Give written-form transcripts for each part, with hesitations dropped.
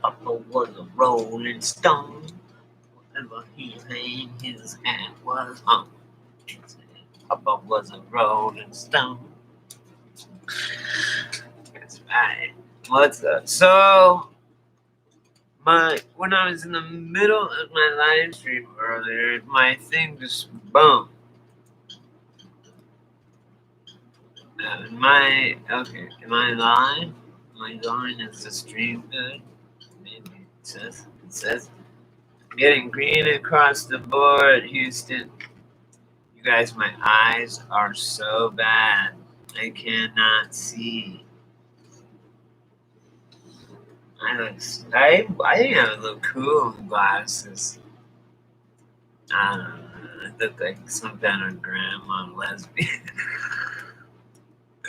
Papa was a rolling stone. Whatever he hang his hat was hung. Papa was a rolling stone. That's right. What's up? So, when I was in the middle of my live stream earlier, my thing just boom. Am I live? Am I going? Is the stream good? Maybe it says getting green across the board, Houston. You guys, my eyes are so bad. I cannot see. I think I would look cool with glasses. I don't know. I look like some kind of grandma lesbian.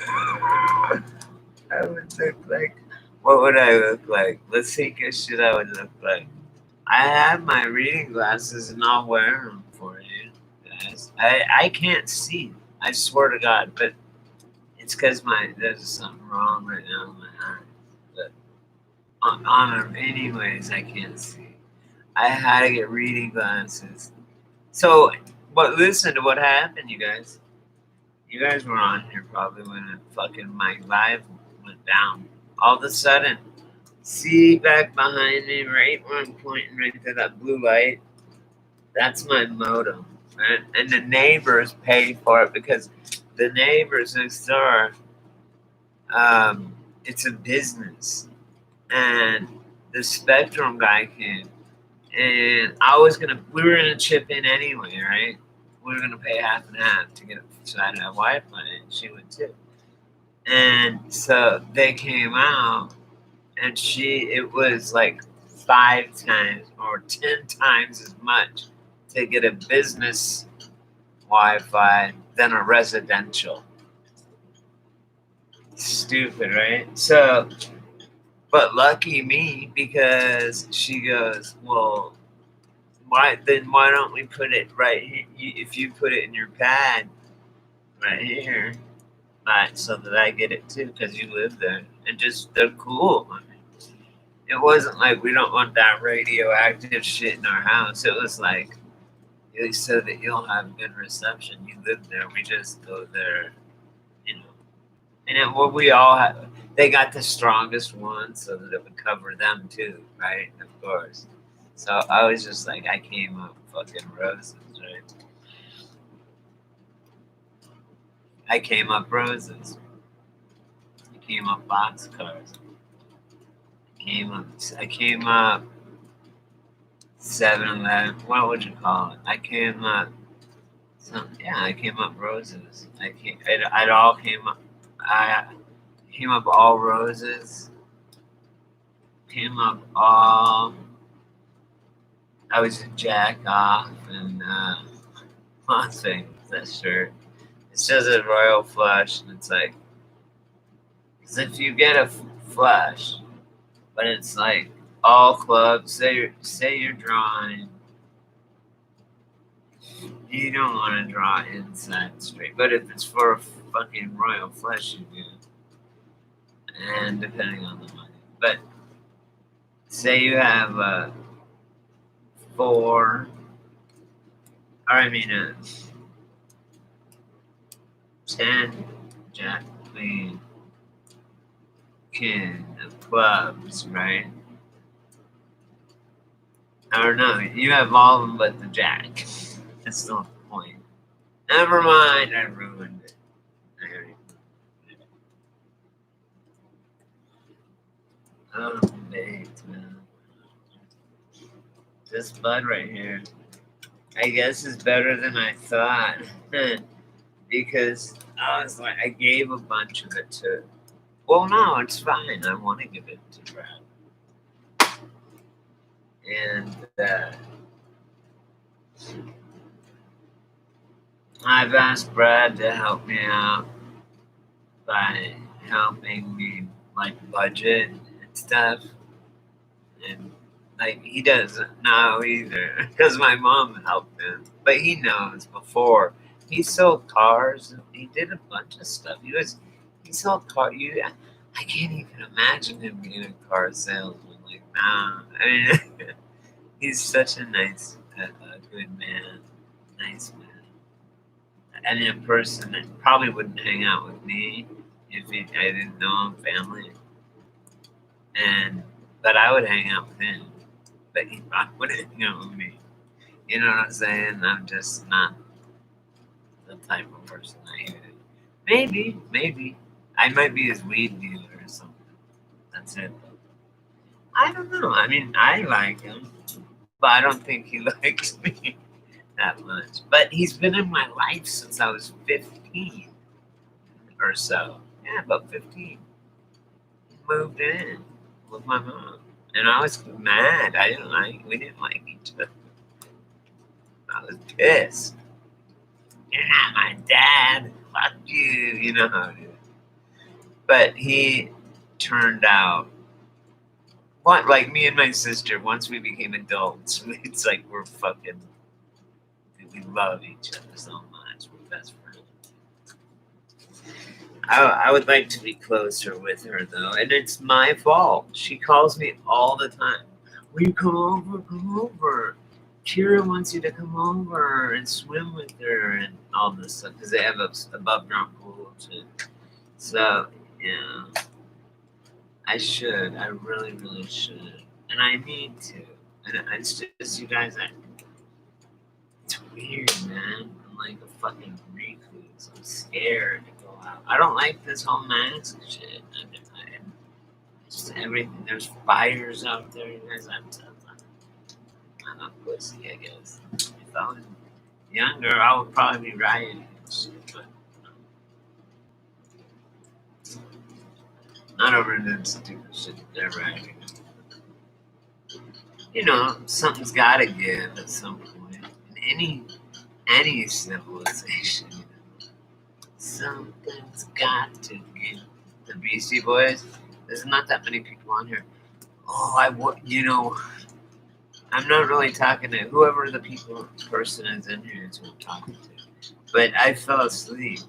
I would look like. What would I look like? Let's think of shit I would look like. I have my reading glasses and I'll wear them for you guys. I can't see. I swear to God, but it's because there's something wrong right now in my eye. But anyways, I can't see. I had to get reading glasses. So, but listen to what happened, you guys. You guys were on here probably when my live went down. All of a sudden, see back behind me, right where I'm pointing right to that blue light? That's my modem. Right? And the neighbors pay for it because the neighbors next door, it's a business. And the Spectrum guy came. And we were gonna chip in anyway, right? We were gonna pay half and half to get it so I'd have Wi-Fi, and she would too. And so they came out, and it was like 5 times or 10 times as much to get a business Wi-Fi than a residential. Stupid, right? So, but lucky me, because she goes, well, why don't we put it right here? If you put it in your pad right here, right, so that I get it too, because you live there, and just they're cool. I mean, it wasn't like we don't want that radioactive shit in our house. It was like, so that you'll have good reception. You live there. We just go there, you know. And what we all have, they got the strongest one so that it would cover them too, right? Of course. So I was just like, I came up fucking roses, right? I came up roses. I came up boxcars. I came up 7-Eleven. What would you call it? I came up I came up roses. It all came up. I came up all roses. Came up all. I was a jack off and one thing. That shirt. It says a royal flush, and it's like, because if you get a flush, but it's like all clubs. Say you're drawing. You don't want to draw inside straight, but if it's for a fucking royal flush, you do. And depending on the money, but say you have a 4, or I mean a 10, jack, queen, king of clubs, right? I don't know. You have all of them but the jack. That's not the point. Never mind. I ruined it. Oh, baked, man. This bud right here, I guess, is better than I thought. Because I was like, I gave a bunch of it to. Well, no, it's fine. I want to give it to Brad. And I've asked Brad to help me out by helping me like budget and stuff. And like he doesn't know either because my mom helped him, but he knows before. He sold cars and he did a bunch of stuff. He sold car. I can't even imagine him being a car salesman. like, nah. I mean, he's such a nice, good man, nice man, and a person that probably wouldn't hang out with me if I didn't know him, family, and but I would hang out with him, but he probably wouldn't hang out with me. You know what I'm saying? I'm just not the type of person I am. Maybe I might be his weed dealer or something. That's it. I don't know. I mean, I like him, but I don't think he likes me that much. But he's been in my life since I was 15 or so. Yeah, about 15. He moved in with my mom. And I was mad. We didn't like each other. I was pissed. You're not my dad. Fuck you. You know how it is. But he turned out, like me and my sister, once we became adults, it's like we're fucking, we love each other so much. We're best friends. I would like to be closer with her though, and it's my fault. She calls me all the time. Will you come over? Come over. Kira wants you to come over and swim with her and all this stuff because they have a above ground pool too. So yeah, I should. I really, really should, and I need to. And it's just you guys. It's weird, man. I'm like a fucking recluse. I'm scared to go out. I don't like this whole mask shit. Just everything. There's fires out there, you guys. I'm a pussy, I guess. If I was younger, I would probably be rioting and shit, but not over this stupid shit that they're rioting. You know, something's gotta give at some point. In any civilization, you know, something's got to give. The Beastie Boys. There's not that many people on here. Oh, you know, I'm not really talking to whoever the person is in here is who I'm talking to. But I fell asleep.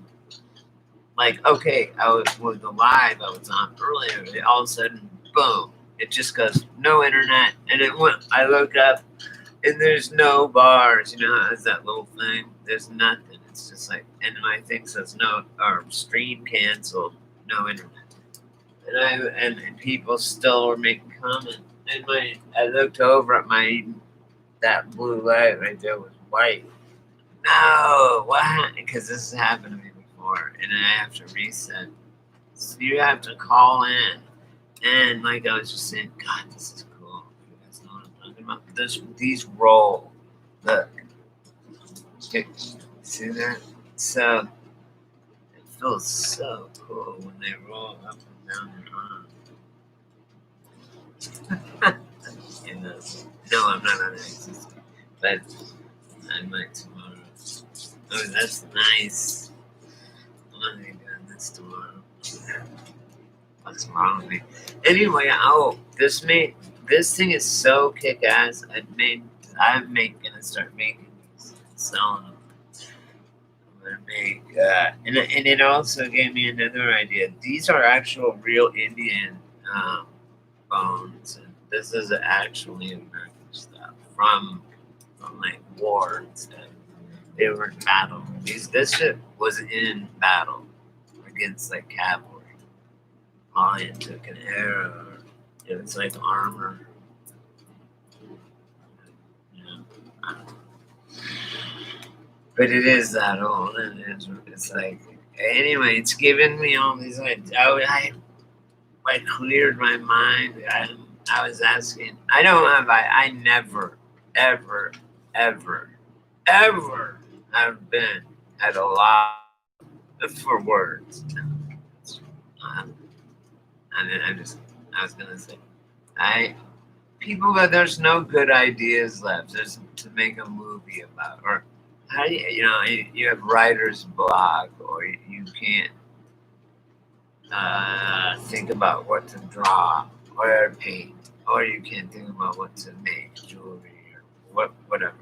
Like, okay, I was the live I was on earlier. All of a sudden, boom, it just goes no internet, and it went. I look up, and there's no bars. You know, it's that little thing. There's nothing. It's just like, and my thing says no, or stream canceled, no internet. And people still were making comments. And I looked over at that blue light right there was white. No, what? Because this has happened to me before, and I have to reset. So you have to call in, and like I was just saying, God, this is cool. You guys know what I'm talking about? These roll. Look, see that? So it feels so cool when they roll up and down your arm. You know, no, I'm not on Axis, but I might tomorrow. Oh, that's nice. I'm not even doing this tomorrow. What's wrong with me? Anyway, this thing is so kick ass. I'm gonna start making these and selling them. I'm gonna make, and it also gave me another idea. These are actual real Indian bones, and this is actually American stuff from like war and stuff. They were in battle. This shit was in battle against like cavalry. Lion took an arrow. It was like armor. You know, I don't know. But it is that old, and it's like anyway. It's given me all these ideas. I cleared my mind. I was asking. I don't have. I never, ever, ever, ever have been at a lot for words. I was gonna say, there's no good ideas left. There's to make a movie about, or how do you have writer's block, or you can't think about what to draw or paint, or you can't think about what to make jewelry or whatever.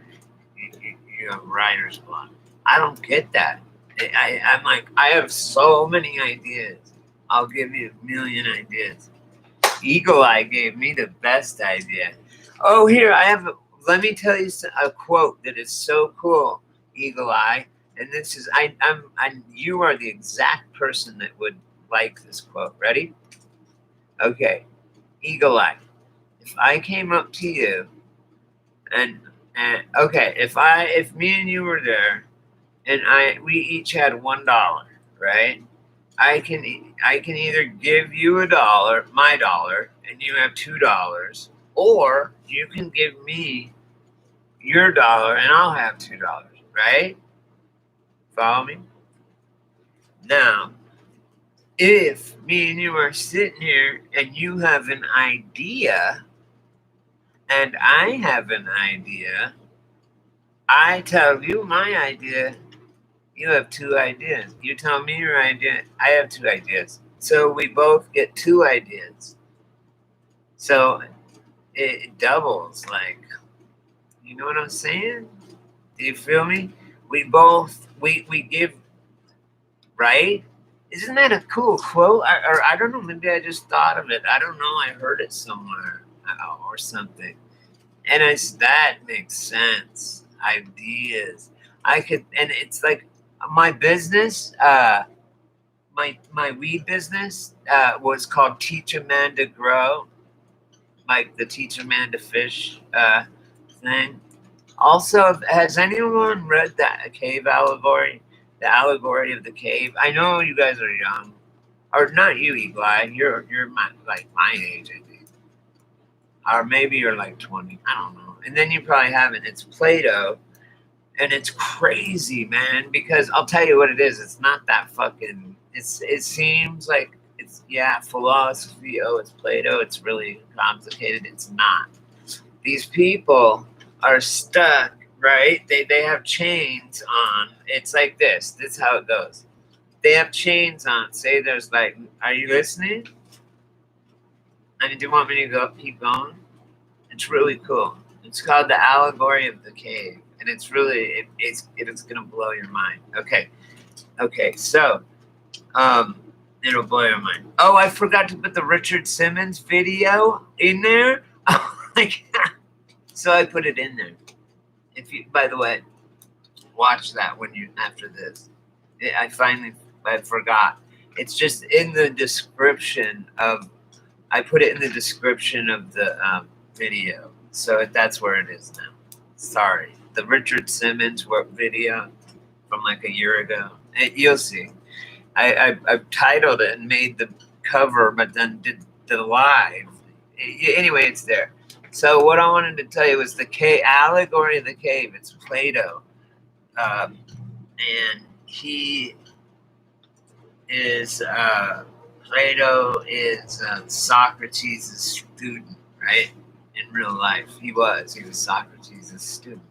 You have writer's block. I don't get that. I'm like, I have so many ideas. I'll give you a million ideas. Eagle Eye gave me the best idea. Oh, here I have. Let me tell you a quote that is so cool, Eagle Eye. And this is you are the exact person that would like this quote. Ready? Okay, Eagle Eye. If I came up to you and okay, if me and you were there and we each had $1, right? I can either give you $1, my dollar, and you have $2, or you can give me your dollar and I'll have $2, right? Follow me? Now, if me and you are sitting here and you have an idea and I have an idea, I tell you my idea, you have 2 ideas. You tell me your idea, I have 2 ideas. So we both get 2 ideas. So it doubles, like, you know what I'm saying? Do you feel me? We give, right? Isn't that a cool quote? Or I don't know, maybe I just thought of it. I don't know, I heard it somewhere or something. And that makes sense. Ideas. And it's like my business, my weed business was called Teach a Man to Grow, like the Teach a Man to Fish thing. Also, has anyone read that cave allegory? The allegory of the cave. I know you guys are young, or not you, Eli. You're like my age, I think, or maybe you're like 20. I don't know. And then you probably haven't. It's Plato, and it's crazy, man. Because I'll tell you what it is. It's not that fucking. It seems like it's philosophy. Oh, it's Plato. It's really complicated. It's not. These people are stuck, right? They have chains on. It's like this. This is how it goes. They have chains on. Say there's like, are you listening? I mean, do you want me to keep going? It's really cool. It's called the allegory of the cave, and it's really it's gonna blow your mind. Okay, so it'll blow your mind. Oh, I forgot to put the Richard Simmons video in there. Oh my god! So I put it in there. If you, by the way, watch that when you after this. I forgot. It's just in the description of. I put it in the description of the video, so that's where it is now. Sorry, the Richard Simmons video from like a year ago. You'll see. I've titled it and made the cover, but then did the live. Anyway, it's there. So what I wanted to tell you was the allegory of the cave. It's Plato, and he is Plato is Socrates' student, right? In real life, he was Socrates' student.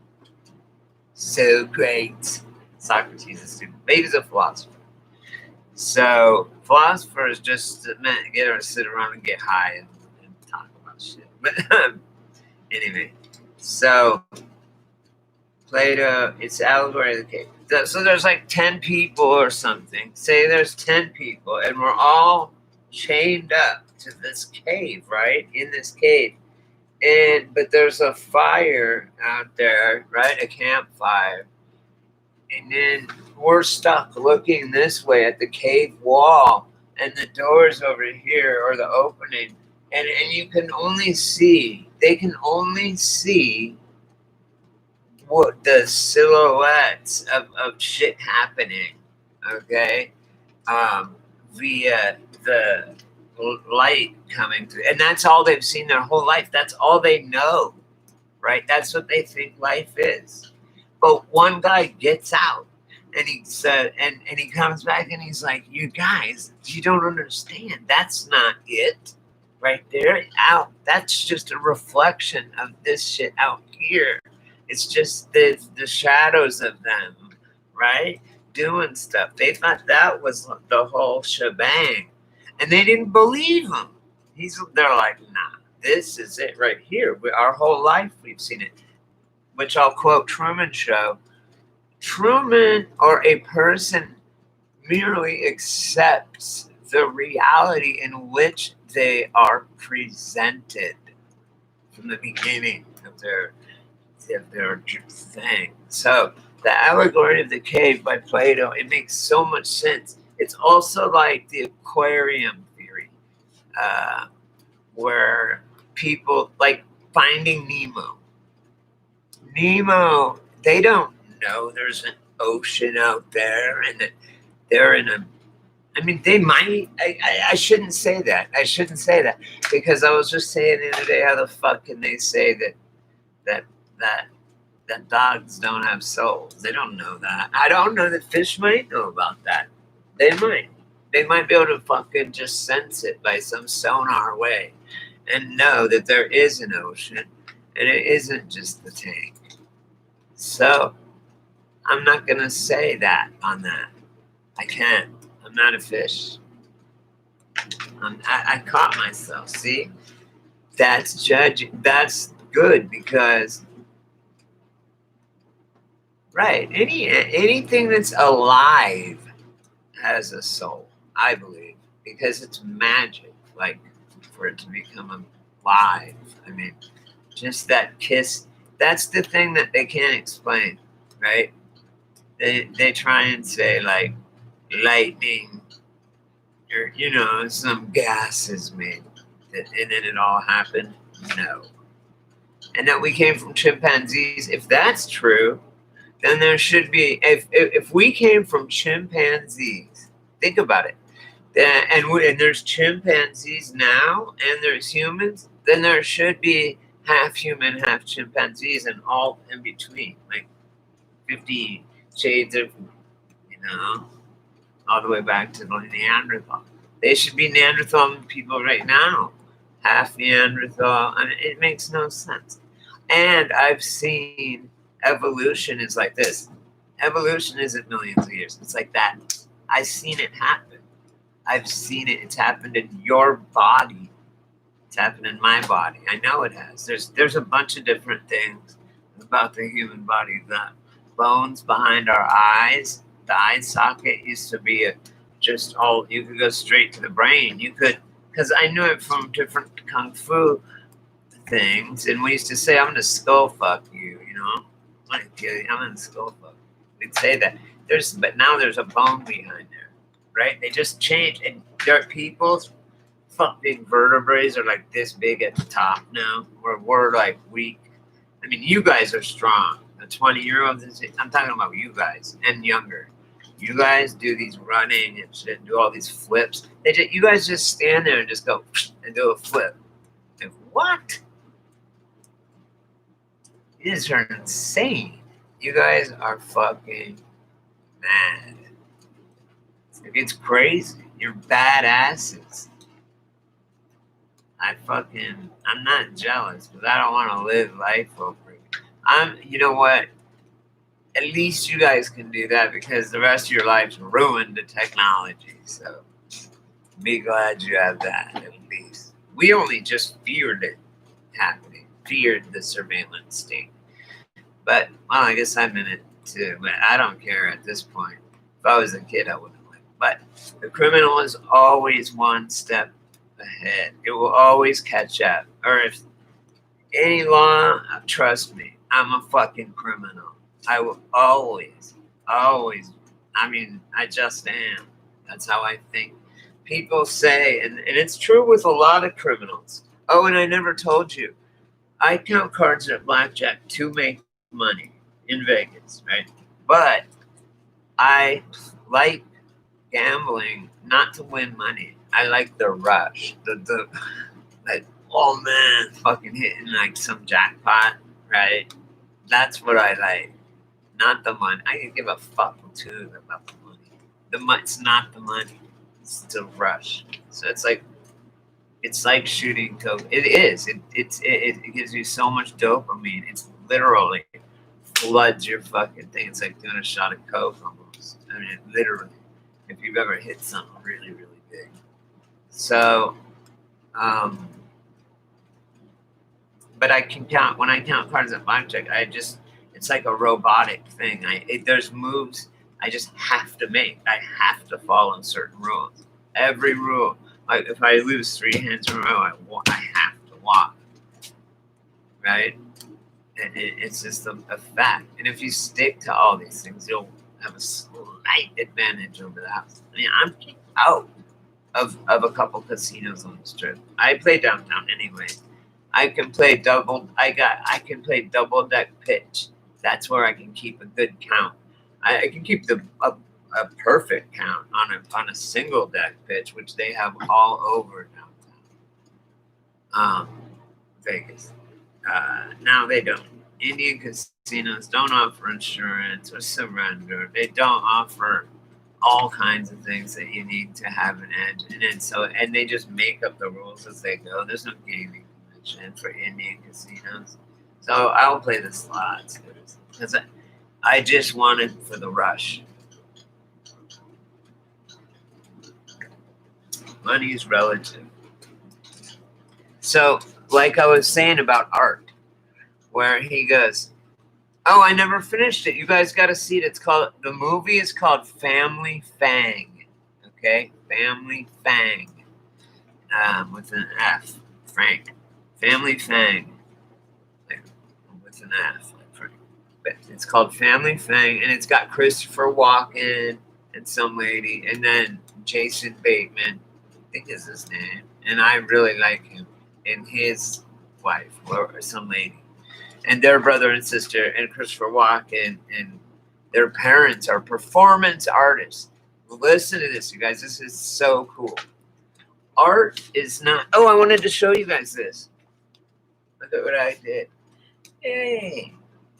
So great, Socrates' student. But he was a philosopher. So philosophers just meant to get her to sit around and get high and talk about shit. But anyway, so Plato, it's allegory of the cave. So there's like 10 people or something. Say there's 10 people, and we're all chained up to this cave, right? In this cave. But there's a fire out there, right? A campfire. And then we're stuck looking this way at the cave wall, and the door's over here, or the opening. And you can only see, they can only see what the silhouettes of shit happening, okay, via the light coming through, and that's all they've seen their whole life. That's all they know, right? That's what they think life is. But one guy gets out, and he said, and he comes back, and he's like, "You guys, you don't understand. That's not it, right there. Out. That's just a reflection of this shit out here." It's just the shadows of them, right? Doing stuff. They thought that was the whole shebang. And they didn't believe him. They're like, nah, this is it right here. Our whole life we've seen it. Which I'll quote Truman Show. Truman, or a person, merely accepts the reality in which they are presented from the beginning of their thing. So the allegory of the cave by Plato, it makes so much sense. It's also like the aquarium theory, uh, where people like Finding Nemo. Nemo, they don't know there's an ocean out there and that they're in a. I mean, they might. I shouldn't say that. I shouldn't say that because I was just saying the other day, how the fuck can they say that that that dogs don't have souls? They don't know that. I don't know that fish might know about that. They might. They might be able to fucking just sense it by some sonar way and know that there is an ocean and it isn't just the tank. So I'm not gonna say that on that. I can't. I'm not a fish. I caught myself. See, that's judging. That's good because right. Anything that's alive has a soul. I believe because it's magic. Like for it to become alive. I mean, just that kiss. That's the thing that they can't explain, right? They try and say like lightning or some gas is made and then it all happened. No, and that we came from chimpanzees. If that's true, then there should be. If we came from chimpanzees, think about it. And there's chimpanzees now, and there's humans. Then there should be half human, half chimpanzees, and all in between, like 50 shades of, all the way back to the Neanderthal. They should be Neanderthal people right now, half Neanderthal. I mean, it makes no sense. And I've seen evolution is like this. Evolution isn't millions of years. It's like that. I've seen it happen. I've seen it. It's happened in your body. It's happened in my body. I know it has. There's a bunch of different things about the human body. The bones behind our eyes, the eye socket used to be just all, you could go straight to the brain. You could, because I knew it from different kung fu things, and we used to say, "I'm gonna skull fuck you," I'm gonna kill you. I'm gonna skull fuck. We'd say that. But now there's a bone behind there, right? They just changed, and there are people's fucking vertebrae are like this big at the top now, where we're like weak. I mean, you guys are strong. The 20-year-olds, I'm talking about you guys and younger. You guys do these running and shit, do all these flips. You guys just stand there and just go and do a flip. Like, what? You guys are insane. You guys are fucking mad. It's crazy. You're badasses. I'm not jealous because I don't want to live life over it. You know what? At least you guys can do that because the rest of your life's ruined to technology. So be glad you have that at least. We only just feared it happening, feared the surveillance state. But, well, I guess I'm in it too. But I don't care at this point. If I was a kid, I wouldn't live. But the criminal is always one step ahead. It will always catch up. Or if any law, trust me, I'm a fucking criminal. I will always, I just am. That's how I think. People say, and it's true with a lot of criminals. Oh, and I never told you. I count cards at blackjack to make money in Vegas, right? But I like gambling not to win money. I like the rush. The like, oh man, fucking hitting like some jackpot, right? That's what I like. Not the money. I can give a fuck too about the money. It's not the money. It's the rush. So it's like shooting coke. It is. It gives you so much dopamine. It's literally floods your fucking thing. It's like doing a shot of coke almost. I mean, literally. If you've ever hit something really, really big. So, but I can count when I count cards at blackjack. It's like a robotic thing. There's moves I just have to make. I have to follow certain rules. Every rule. Like if I lose 3 hands in a row, I have to walk. Right? And it's just a fact. And if you stick to all these things, you'll have a slight advantage over the house. I mean, I'm out of a couple casinos on the strip. I play downtown anyway. I can play I can play double deck pitch. That's where I can keep a good count. I can keep a perfect count on a single deck pitch, which they have all over downtown. Vegas. Now they don't. Indian casinos don't offer insurance or surrender. They don't offer all kinds of things that you need to have an edge. And they just make up the rules as they go. There's no gaming commission for Indian casinos. So I'll play the slots because I just want it for the rush. Money is relative. So, like I was saying about art, where he goes, "Oh, I never finished it. You guys got to see it. The movie is called Family Fang. Okay? Family Fang. With an F. Frank. Family Fang. Like, with an F. Like Frank. But it's called Family Fang, and it's got Christopher Walken and some lady, and then Jason Bateman, I think is his name. And I really like him. And his wife, or some lady. And their brother and sister, and Christopher Walken, and their parents are performance artists. Listen to this, you guys. This is so cool. Art is not. Oh, I wanted to show you guys this. Look at what I did. Hey,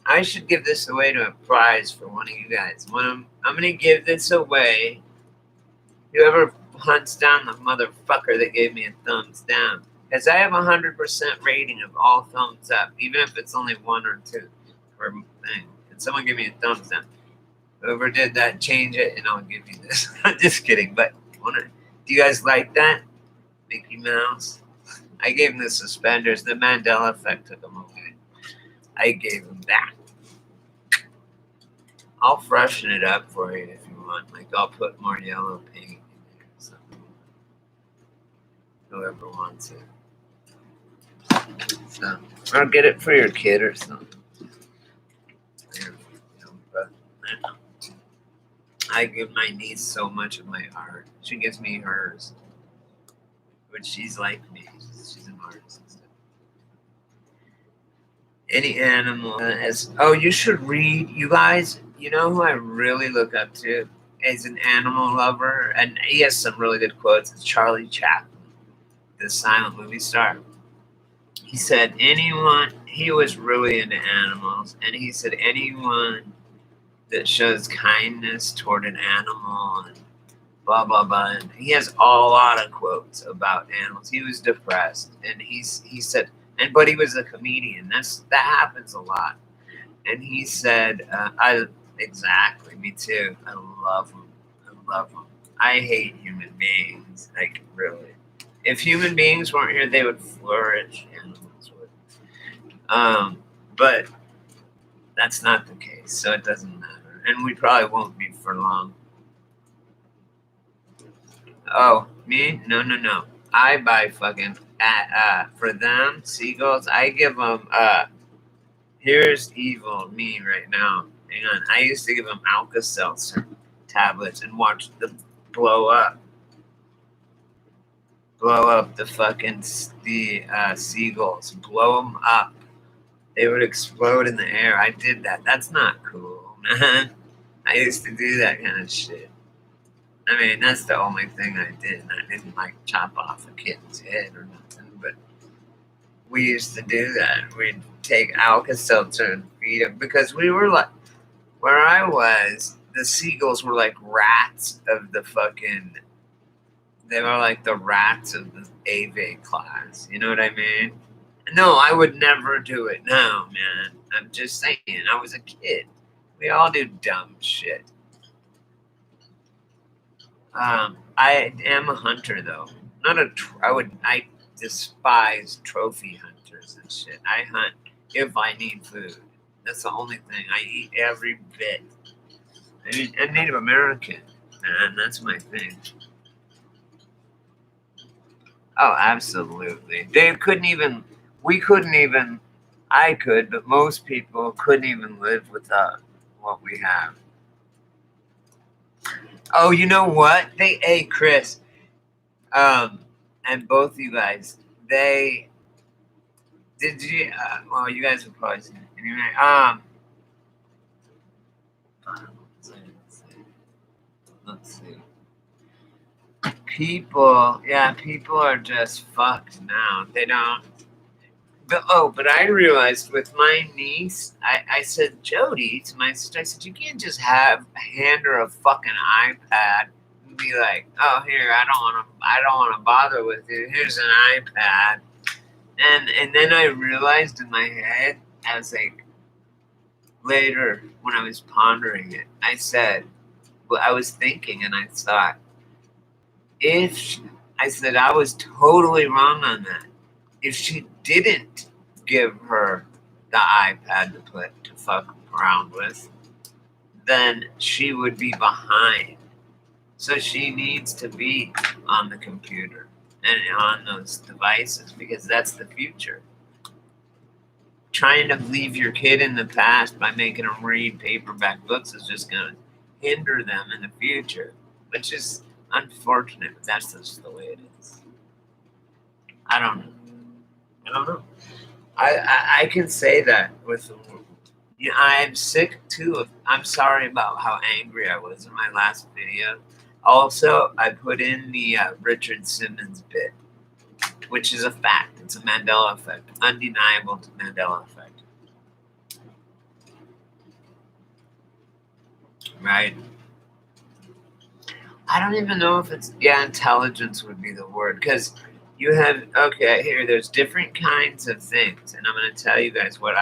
I should give this away to a prize for one of you guys. I'm going to give this away. Whoever hunts down the motherfucker that gave me a thumbs down. Because I have 100% rating of all thumbs up, even if it's only 1 or 2 per thing. And someone give me a thumbs down. Whoever did that, change it, and I'll give you this. I'm just kidding. But do you guys like that? Mickey Mouse? I gave him the suspenders. The Mandela effect took him away. I gave him that. I'll freshen it up for you if you want. Like, I'll put more yellow paint in there or something. Whoever wants it. So, or get it for your kid or something. But I give my niece so much of my art. She gives me hers. But she's like me. She's an artist. Any animal has. Oh, you should read. You guys, you know who I really look up to as an animal lover? And he has some really good quotes. It's Charlie Chaplin, the silent movie star. He said, he was really into animals, and he said, anyone that shows kindness toward an animal and blah, blah, blah. And he has a lot of quotes about animals. He was depressed, and he said, but he was a comedian. That happens a lot. And he said, exactly, me too. I love them. I hate human beings, like, really. If human beings weren't here, they would flourish. Animals would. But that's not the case, so it doesn't matter. And we probably won't be for long. Oh, me? No. I buy fucking for them seagulls. I give them. Here's evil me right now. Hang on. I used to give them Alka-Seltzer tablets and watch them blow up. Blow up the seagulls. Blow them up. They would explode in the air. I did that. That's not cool, man. I used to do that kind of shit. I mean, that's the only thing I did. I didn't like chop off a kitten's head or nothing, but we used to do that. We'd take Alka-Seltzer and feed them because we were like, where I was, the seagulls were like rats of the fucking. They were like the rats of the AV class. You know what I mean? No, I would never do it. No, man. I'm just saying. I was a kid. We all do dumb shit. I am a hunter, though. I despise trophy hunters and shit. I hunt if I need food. That's the only thing. I eat every bit. I'm Native American, man. That's my thing. Oh, absolutely. They couldn't even. We couldn't even. I could, but most people couldn't even live without what we have. Oh, you know what? Hey, Chris, um, and both you guys, they did you? Well, you guys have probably seen it anyway. Let's see. People are just fucked now. They don't. But I realized with my niece, I said, Jody, to my sister, I said, you can't just hand her a fucking iPad and be like, oh, here, I don't want to bother with you. Here's an iPad. And then I realized in my head, as like later when I was pondering it, I said, well, I was thinking and I thought, if I said I was totally wrong on that. If she didn't give her the iPad to fuck around with, then she would be behind. So she needs to be on the computer and on those devices because that's the future. Trying to leave your kid in the past by making them read paperback books is just going to hinder them in the future, which is unfortunate, but that's just the way it is. I don't know. I don't know. I can say that with. Yeah, I'm sick too. I'm sorry about how angry I was in my last video. Also, I put in the Richard Simmons bit, which is a fact. It's a Mandela effect, undeniable Mandela effect, right? I don't even know if it's intelligence would be the word because you have okay here. There's different kinds of things, and I'm going to tell you guys what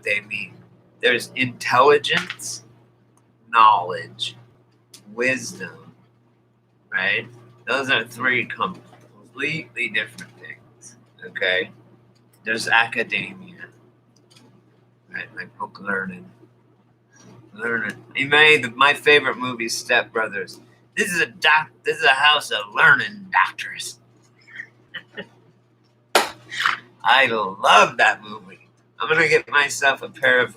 they mean. There's intelligence, knowledge, wisdom, right? Those are three completely different things. Okay, there's academia, right? Like book learning. He made my favorite movie, Step Brothers. This is a house of learning doctors. I love that movie. I'm gonna get myself a pair of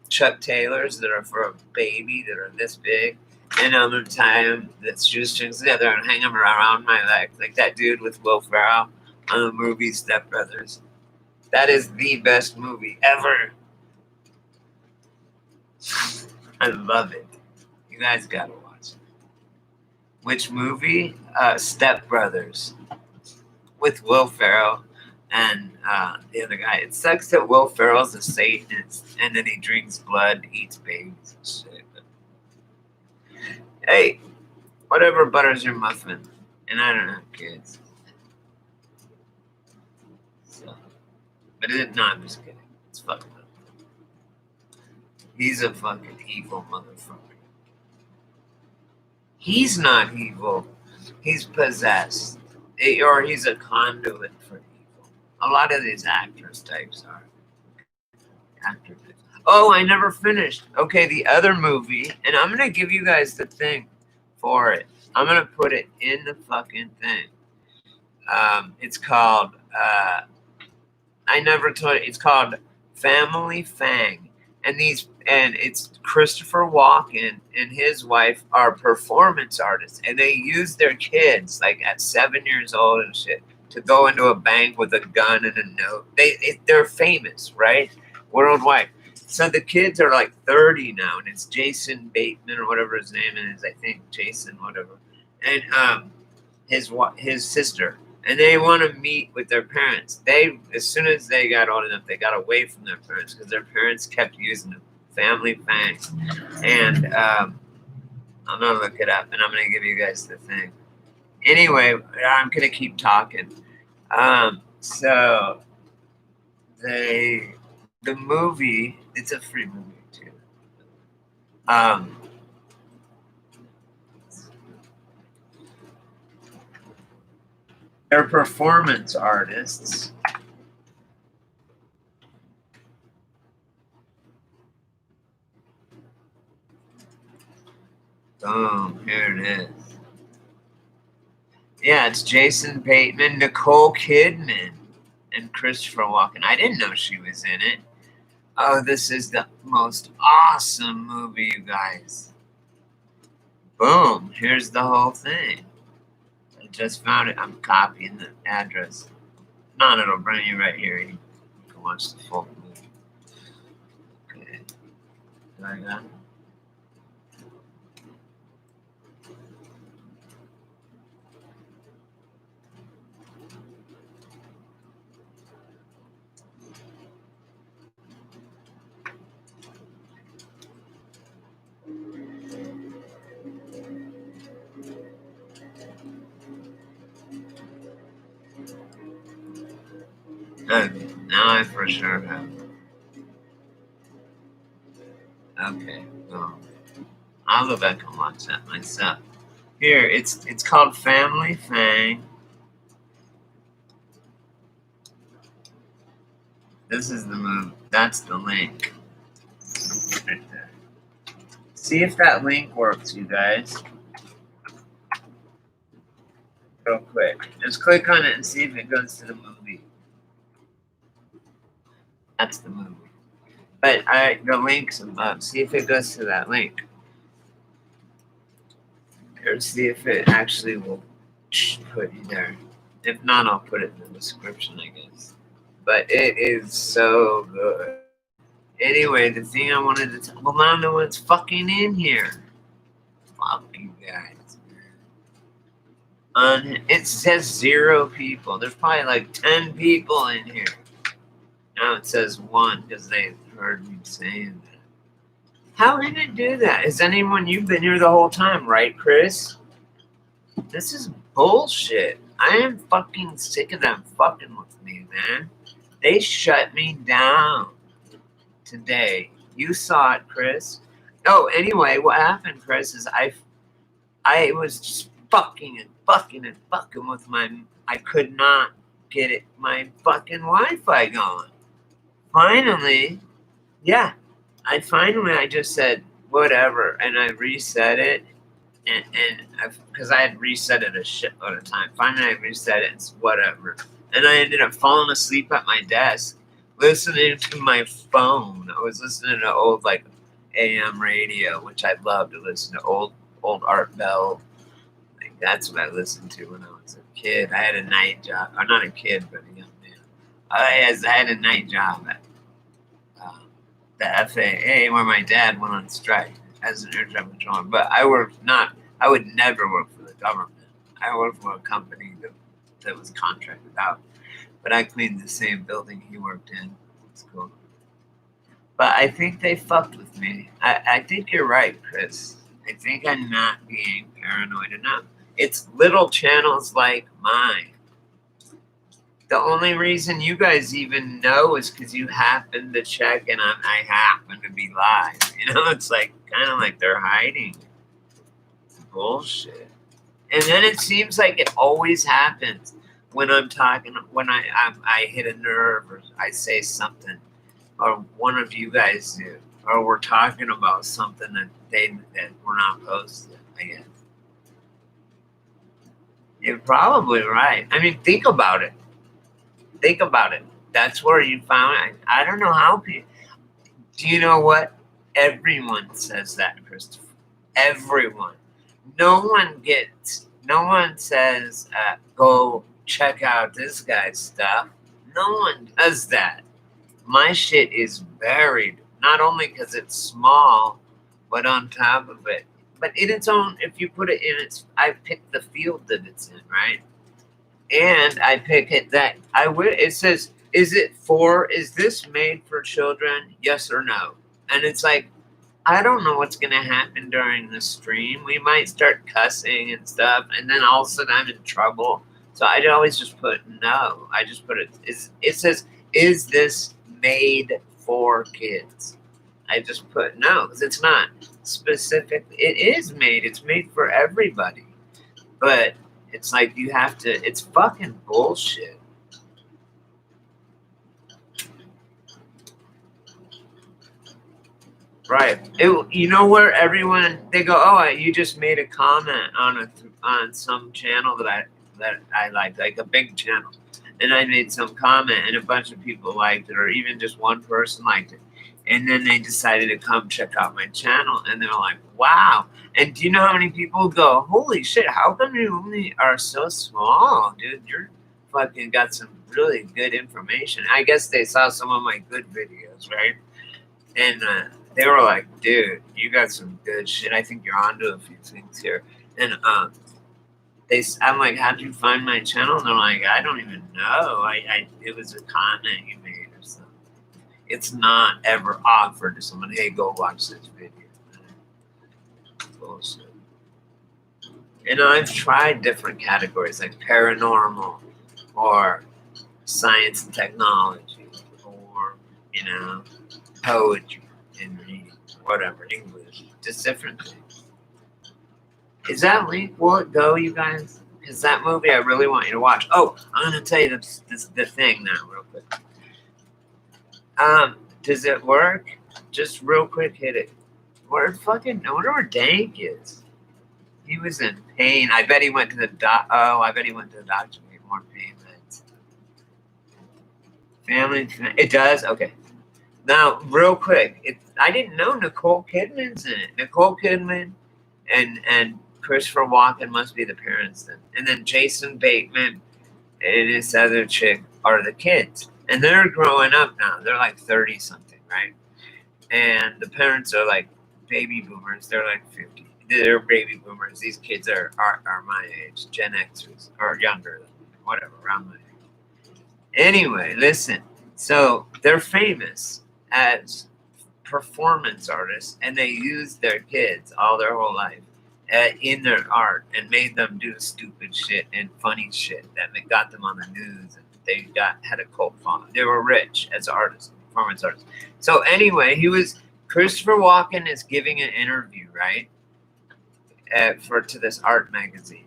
Chuck Taylors that are for a baby that are this big, and I'm gonna tie them the shoestrings together and hang them around my leg like that dude with Will Ferrell on the movie Step Brothers. That is the best movie ever. I love it. You guys gotta watch it. Which movie? Step Brothers with Will Ferrell and the other guy. It sucks that Will Ferrell's a Satanist and then he drinks blood, eats babies and shit. But, hey, whatever butters your muffin. And I don't have kids. So, but I'm just kidding. It's fucking up. He's a fucking evil motherfucker. He's not evil. He's possessed. Or he's a conduit for evil. A lot of these actors types are. Actor types. Oh, I never finished. Okay, the other movie, and I'm gonna give you guys the thing for it. I'm gonna put it in the fucking thing. It's called I never told you. It's called Family Fang, and it's Christopher Walken and his wife are performance artists, and they use their kids like at 7 years old and shit to go into a bank with a gun and a note. They're famous, right, worldwide. So the kids are like 30 now, and it's Jason Bateman or whatever his name is. I think Jason whatever, and his sister, and they want to meet with their parents. They as soon as they got old enough, they got away from their parents because their parents kept using them. Family Fang, and I'm gonna look it up, and I'm gonna give you guys the thing. Anyway, I'm gonna keep talking. So the movie, it's a free movie too. Um, they're performance artists. Boom, here it is. Yeah, it's Jason Bateman, Nicole Kidman, and Christopher Walken. I didn't know she was in it. Oh, this is the most awesome movie, you guys. Boom, here's the whole thing. I just found it. I'm copying the address. No, it'll bring you right here. You can watch the full movie. Okay. I got it. Okay, now I for sure have. Okay, well, I'll go back and watch that myself. Here, it's called Family Fang. This is the movie. That's the link. Right there. See if that link works, you guys. Real quick. Just click on it and see if it goes to the movie. That's the movie. But the link's above. See if it goes to that link. Or see if it actually will put you there. If not, I'll put it in the description, I guess. But it is so good. Anyway, the thing I wanted to tell. Well, now no one's fucking in here. Fuck you guys. It says 0 people. There's probably like 10 people in here. Now it says 1 because they heard me saying that. How did it do that? Is anyone, you've been here the whole time, right, Chris? This is bullshit. I am fucking sick of them fucking with me, man. They shut me down today. You saw it, Chris. Oh, anyway, what happened, Chris, is I was just fucking with I could not get it, my fucking Wi-Fi going. Finally, yeah, I just said whatever, and I reset it, and because I had reset it a shitload of time. Finally, I reset it. It's whatever, and I ended up falling asleep at my desk, listening to my phone. I was listening to old like AM radio, which I love to listen to old Art Bell. Like that's what I listened to when I was a kid. I had a night job, or not a kid, but a young man. I had a night job at the FAA where my dad went on strike as an air traffic controller. But I would never work for the government. I worked for a company that was contracted out. But I cleaned the same building he worked in. It's cool. But I think they fucked with me. I think you're right, Chris. I think I'm not being paranoid enough. It's little channels like mine. The only reason you guys even know is because you happen to check and I happen to be live. You know, it's like kind of like they're hiding. It's bullshit. And then it seems like it always happens when I'm talking, when I hit a nerve or I say something, or one of you guys do, or we're talking about something that we're not posted. I guess you're probably right. I mean, think about it. Think about it. That's where you found it. I don't know how people. Do you know what? Everyone says that, Christopher. Everyone. No one says, go check out this guy's stuff. No one does that. My shit is buried, not only because it's small, but on top of it. But in its own, if you put it in its, I picked the field that it's in, right? And I pick it that it says, is this made for children? Yes or no? And it's like, I don't know what's going to happen during the stream. We might start cussing and stuff, and then all of a sudden I'm in trouble. So I always just put no. I just put it. It says, is this made for kids? I just put no, because it's not specific. It is made. It's made for everybody. But it's like you have to. It's fucking bullshit. Right. You know where everyone they go, oh, you just made a comment on some channel that that I liked, like a big channel. And I made some comment, and a bunch of people liked it, or even just one person liked it. And then they decided to come check out my channel, and they're like, "Wow!" And do you know how many people go, "Holy shit! How come you only are so small, dude? You're fucking got some really good information." I guess they saw some of my good videos, right? And they were like, "Dude, you got some good shit. I think you're onto a few things here." And I'm like, "How'd you find my channel?" And they're like, "I don't even know. It was a comment you made or something." It's not ever offered to someone, "Hey, go watch this video." Bullshit. And I've tried different categories like paranormal or science and technology or, poetry and reading, whatever, English, just different things. Is that link? Will it go, you guys? Because that movie I really want you to watch. Oh, I'm going to tell you the thing now, real quick. Does it work? Just real quick, hit it. I wonder where Dank is. He was in pain. I bet he went to the I bet he went to the doctor to get more pain meds. Family, it does? Okay. Now, real quick, I didn't know Nicole Kidman's in it. Nicole Kidman and Christopher Walken must be the parents then. And then Jason Bateman and this other chick are the kids. And they're growing up now. They're like 30 something, right? And the parents are like baby boomers. They're like 50. They're baby boomers. These kids are my age, Gen Xers, or younger, whatever, around my age. Anyway, listen. So they're famous as performance artists, and they used their kids all their whole life in their art and made them do stupid shit and funny shit that got them on the news, and they had a cult following. They were rich as artists, performance artists. So anyway, Christopher Walken is giving an interview, right, to this art magazine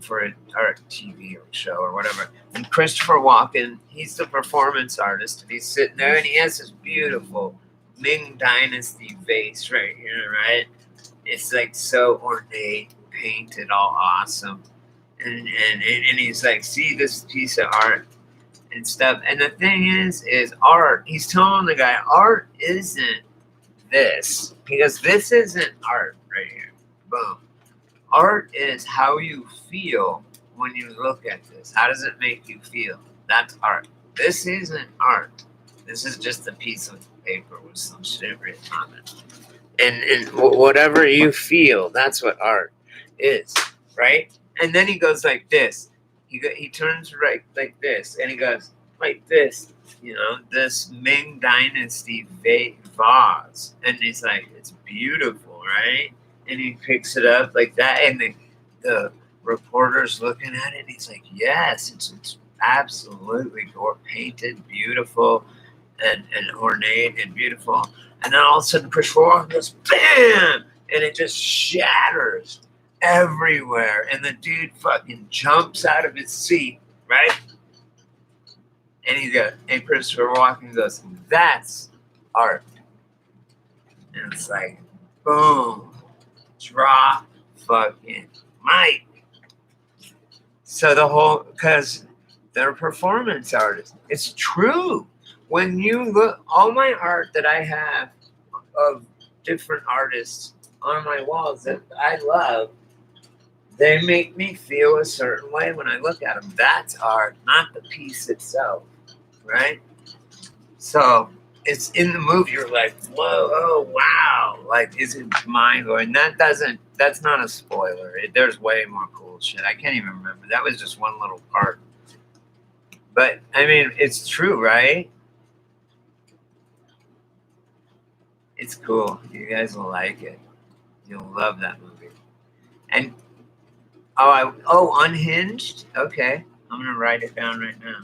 for an art TV or show or whatever. And Christopher Walken, he's the performance artist, and he's sitting there, and he has this beautiful Ming Dynasty vase right here, right? It's like so ornate, painted all awesome. And he's like, "See this piece of art and stuff." And the thing is art. He's telling the guy, art isn't this, because this isn't art right here. Boom. Art is how you feel when you look at this. How does it make you feel? That's art. This isn't art. This is just a piece of paper with some shit written on it. And whatever you feel, that's what art is, right? And then he goes like this. He turns right like this, and he goes like this. This Ming Dynasty vase, and he's like, "It's beautiful, right?" And he picks it up like that, and the reporter's looking at it, and he's like, "Yes, it's absolutely painted, beautiful, and ornate and beautiful." And then all of a sudden, Christopher Walken goes, "Bam!" And it just shatters everywhere, and the dude fucking jumps out of his seat, right? And Christopher Walken goes, "That's art." And it's like, boom, drop fucking mic. So because they're performance artists, it's true. When you look, all my art that I have of different artists on my walls that I love, they make me feel a certain way when I look at them. That's art, not the piece itself, right? So it's in the movie. You're like, "Whoa, oh wow!" Like, is it mind blowing? That's not a spoiler. There's way more cool shit. I can't even remember. That was just one little part. But I mean, it's true, right? It's cool. You guys will like it. You'll love that movie. And Unhinged. Okay, I'm gonna write it down right now.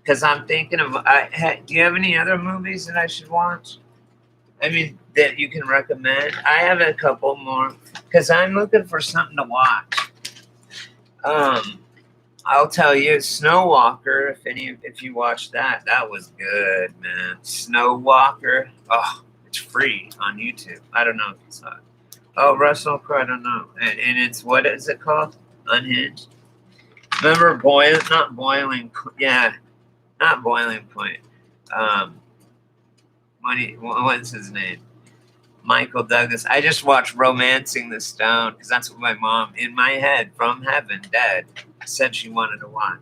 Because I'm thinking of. Do you have any other movies that I should watch? I mean, that you can recommend. I have a couple more because I'm looking for something to watch. I'll tell you, Snow Walker. If you watched that was good, man. Snow Walker. Oh, it's free on YouTube. I don't know if you saw it. Oh, Russell Crowe. I don't know. And it's, what is it called? Unhinged. Remember Boiling? Not Boiling. Yeah, not Boiling Point. Um, what's his name? Michael Douglas. I just watched Romancing the Stone because that's what my mom, in my head, from heaven, dead, said she wanted to watch.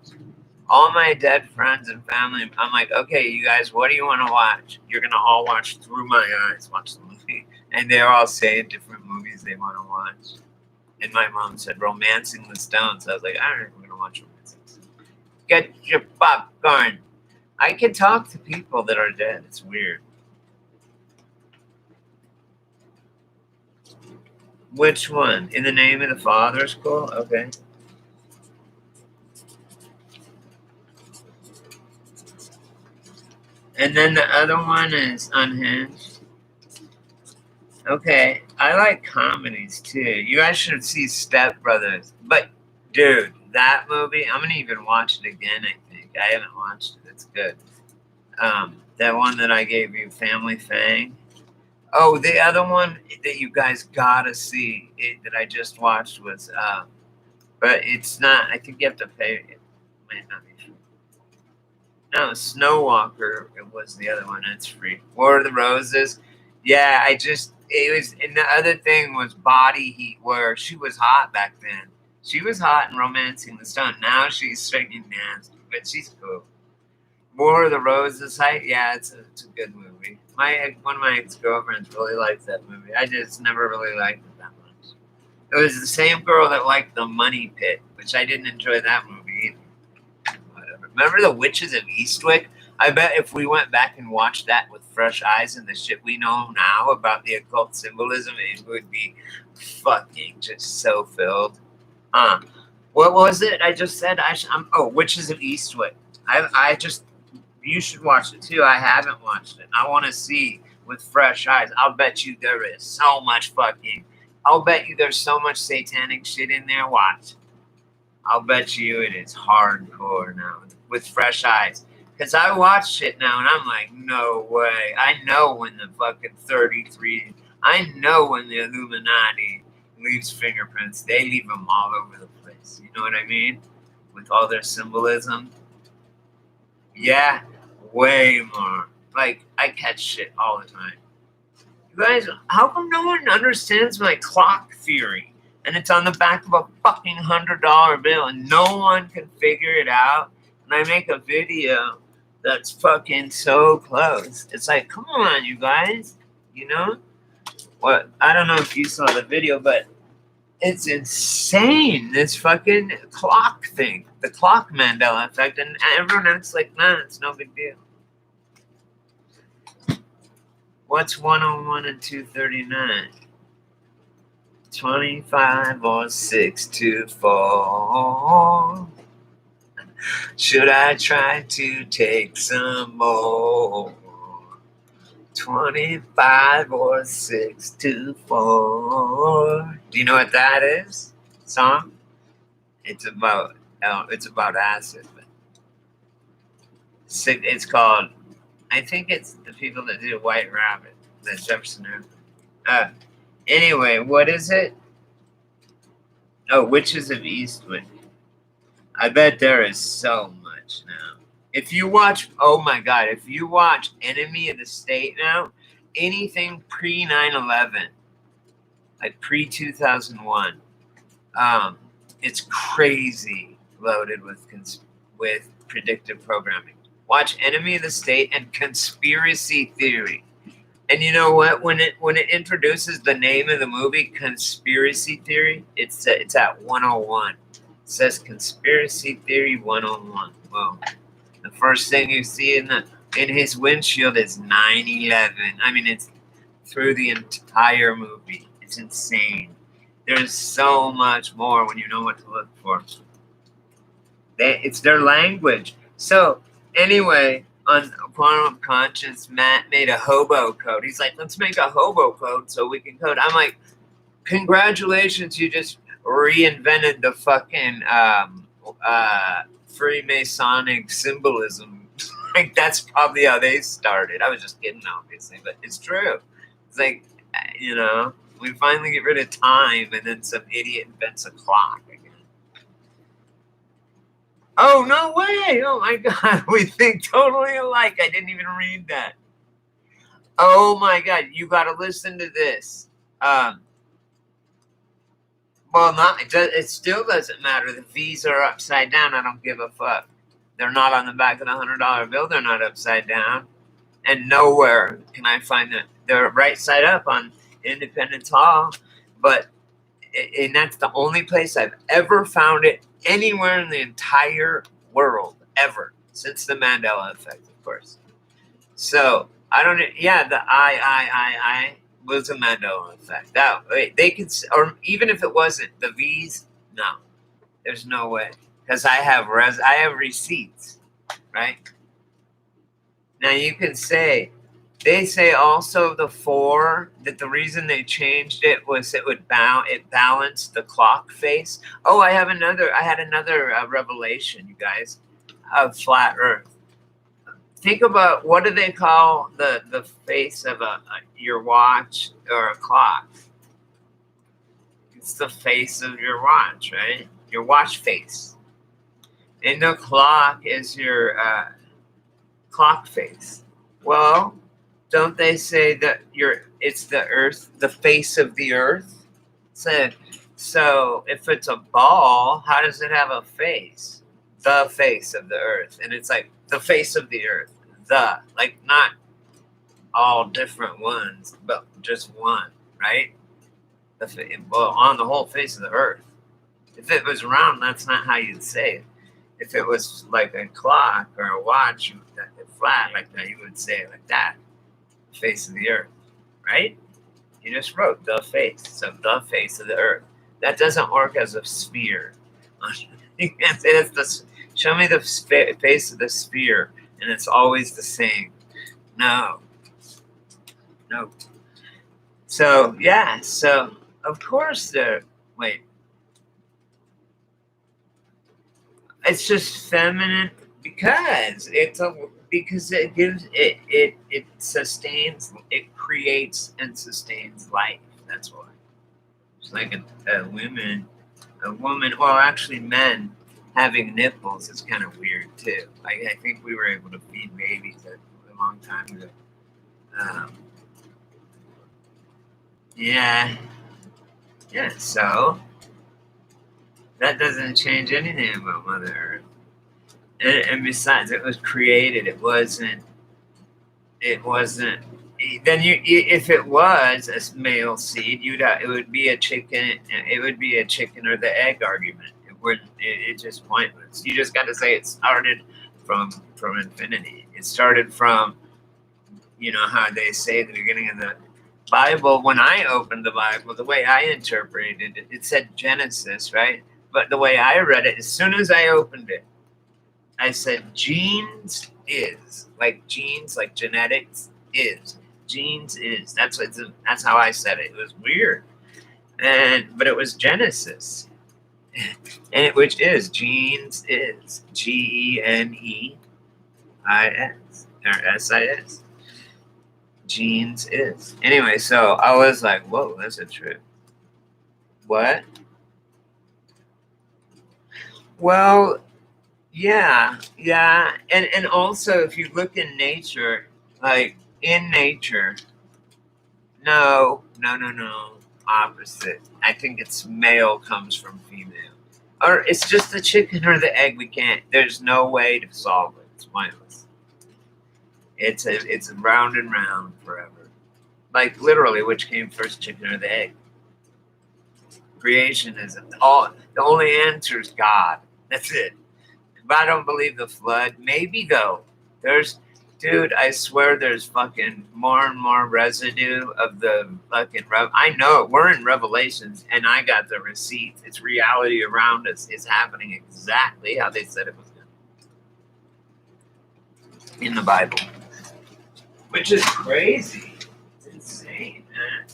All my dead friends and family, I'm like, okay, you guys, what do you want to watch? You're going to all watch Through My Eyes, watch the movie. And they're all saying different movies they want to watch. And my mom said, Romancing the Stone. So I was like, all right, we're going to watch Romancing the Stone. Get your popcorn. I can talk to people that are dead. It's weird. Which one? In the Name of the Father is cool? Okay. And then the other one is Unhinged. Okay. I like comedies too. You guys should see Step Brothers. But, dude, that movie, I'm going to even watch it again, I think. I haven't watched it. It's good. That one that I gave you, Family Fang. Oh, the other one that you guys gotta see that I just watched was, but it's not. I think you have to pay. It might not be free. No, Snow Walker. It was the other one. It's free. War of the Roses. Yeah, it was. And the other thing was Body Heat, where she was hot back then. She was hot in Romancing the Stone. Now she's straight and nasty, but she's cool. War of the Roses. It's a good movie. One of my ex-girlfriends really liked that movie. I just never really liked it that much. It was the same girl that liked The Money Pit, which I didn't enjoy that movie either. Whatever. Remember The Witches of Eastwick? I bet if we went back and watched that with fresh eyes and the shit we know now about the occult symbolism, it would be fucking just so filled. What was it? I just said Witches of Eastwick. You should watch it too. I haven't watched it. I want to see with fresh eyes. I'll bet you there is so much I'll bet you there's so much satanic shit in there. Watch. I'll bet you it is hardcore now with fresh eyes. Because I watch it now and I'm like, no way. I know when the fucking 33, I know when the Illuminati leaves fingerprints. They leave them all over the place. You know what I mean? With all their symbolism. Yeah. Way more. Like, I catch shit all the time. You guys, how come no one understands my clock theory? And it's on the back of a fucking $100 bill and no one can figure it out. And I make a video that's fucking so close. It's like, come on, you guys. You know? What? I don't know if you saw the video, but it's insane, this fucking clock thing. The clock Mandela effect. And everyone else like, nah, it's no big deal. What's 101 and 239? 25 or 624. Should I try to take some more? 25 or 624. Do you know what that is? Song? It's about acid. It's called, I think it's the people that did White Rabbit, the Jefferson Airplane. Anyway, what is it? Oh, Witches of Eastwick. I bet there is so much now. If you watch, oh my God, if you watch Enemy of the State now, anything pre 9/11, like pre 2001, it's crazy loaded with predictive programming. Watch Enemy of the State and Conspiracy Theory. And you know what? When it introduces the name of the movie, Conspiracy Theory, it's at 101. It says Conspiracy Theory 101. Whoa. The first thing you see in his windshield is 9/11. I mean, it's through the entire movie. It's insane. There's so much more when you know what to look for. It's their language. So anyway, on Quantum of Conscience, Matt made a hobo code. He's like, let's make a hobo code so we can code. I'm like, congratulations, you just reinvented the fucking Freemasonic symbolism. Like, that's probably how they started. I was just kidding, obviously, but it's true. It's like, we finally get rid of time, and then some idiot invents a clock again. Oh, no way. Oh my God. We think totally alike. I didn't even read that. Oh my God. You got to listen to this. Um, well, not, it still doesn't matter. The V's are upside down. I don't give a fuck. They're not on the back of the $100 bill. They're not upside down. And nowhere can I find that. They're right side up on Independence Hall. But, and that's the only place I've ever found it anywhere in the entire world, ever, since the Mandela effect, of course. So I don't. Yeah, the I was a Mandela effect. That they could, or even if it wasn't the V's, no, there's no way because I have receipts, right? Now you can say they say also the four that the reason they changed it was it balanced the clock face. Oh, I had another revelation, you guys, of flat Earth. Think about what do they call the face of your watch or a clock? It's the face of your watch, right? Your watch face, and the clock is your clock face. Well, don't they say that it's the Earth, the face of the Earth? So, so if it's a ball, how does it have a face? The face of the Earth, and it's like the face of the Earth. The like not all different ones, but just one, right? Well, on the whole face of the earth. If it was round, that's not how you'd say it. If it was like a clock or a watch, flat like that, you would say it like that. Face of the earth, right? You just wrote the face, so the face of the earth. That doesn't work as a sphere. You can't say that's the. Show me the face of the sphere, and it's always the same. No, no. So yeah, so of course they're wait. It's just feminine because it gives it sustains it creates and sustains life. That's why it's like a woman. Well, actually, men having nipples is kind of weird too. Like I think we were able to feed babies a long time ago. Um, yeah, yeah. So that doesn't change anything about Mother Earth. And besides, it was created. It wasn't. It wasn't. Then if it was a male seed, it would be a chicken. It would be a chicken or the egg argument. It wouldn't. It's just pointless. You just got to say it started from infinity. It started from how they say at the beginning of the Bible. When I opened the Bible, the way I interpreted it, it said Genesis, right? But the way I read it, as soon as I opened it, I said genes is like genes, like genetics is genes is. That's how I said it. It was weird, but it was Genesis, which is genes is Genesis or SIS. Genes is anyway. So I was like, whoa, that's a trip. What? Well, yeah, and also if you look in nature, like in nature, no, opposite. I think it's male comes from female, or it's just the chicken or the egg. We can't. There's no way to solve it. It's pointless. It's round and round forever. Like literally, which came first, chicken or the egg? Creation is all. The only answer is God. That's it. But I don't believe the flood. Maybe though. There's, dude. I swear, there's fucking more and more residue of the fucking. I know it. We're in Revelations, and I got the receipts. It's reality around us. It's happening exactly how they said it was going to in the Bible, which is crazy. It's insane, man.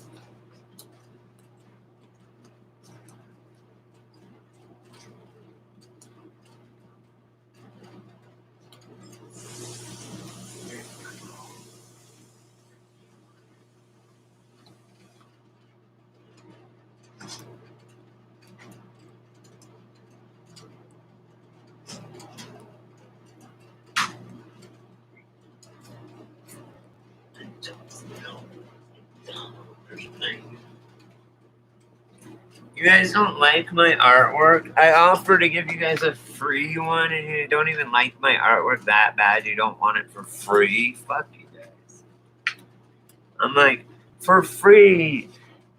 thing. You guys don't like my artwork? I offer to give you guys a free one, and you don't even like my artwork that bad. You don't want it for free? Fuck you guys. I'm like, for free.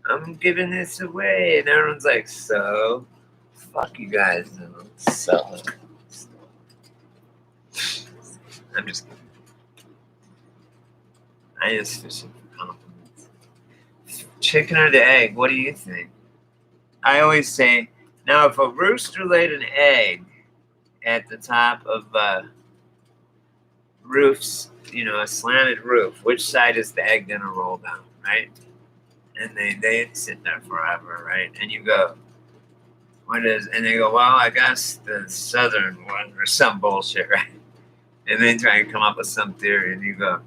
I'm giving this away. And everyone's like, so? Fuck you guys. So. I'm just kidding. I just fishing for compliments. Chicken or the egg? What do you think? I always say, now if a rooster laid an egg at the top of roofs, a slanted roof, which side is the egg gonna roll down, right? And they sit there forever, right? And you go, what is? And they go, well, I guess the southern one or some bullshit, right? And they try and come up with some theory, and you go,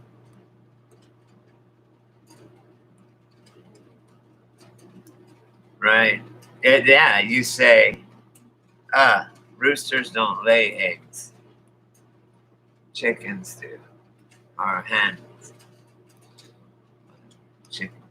right? Yeah, you say, roosters don't lay eggs. Chickens do. Or hens. Chicken.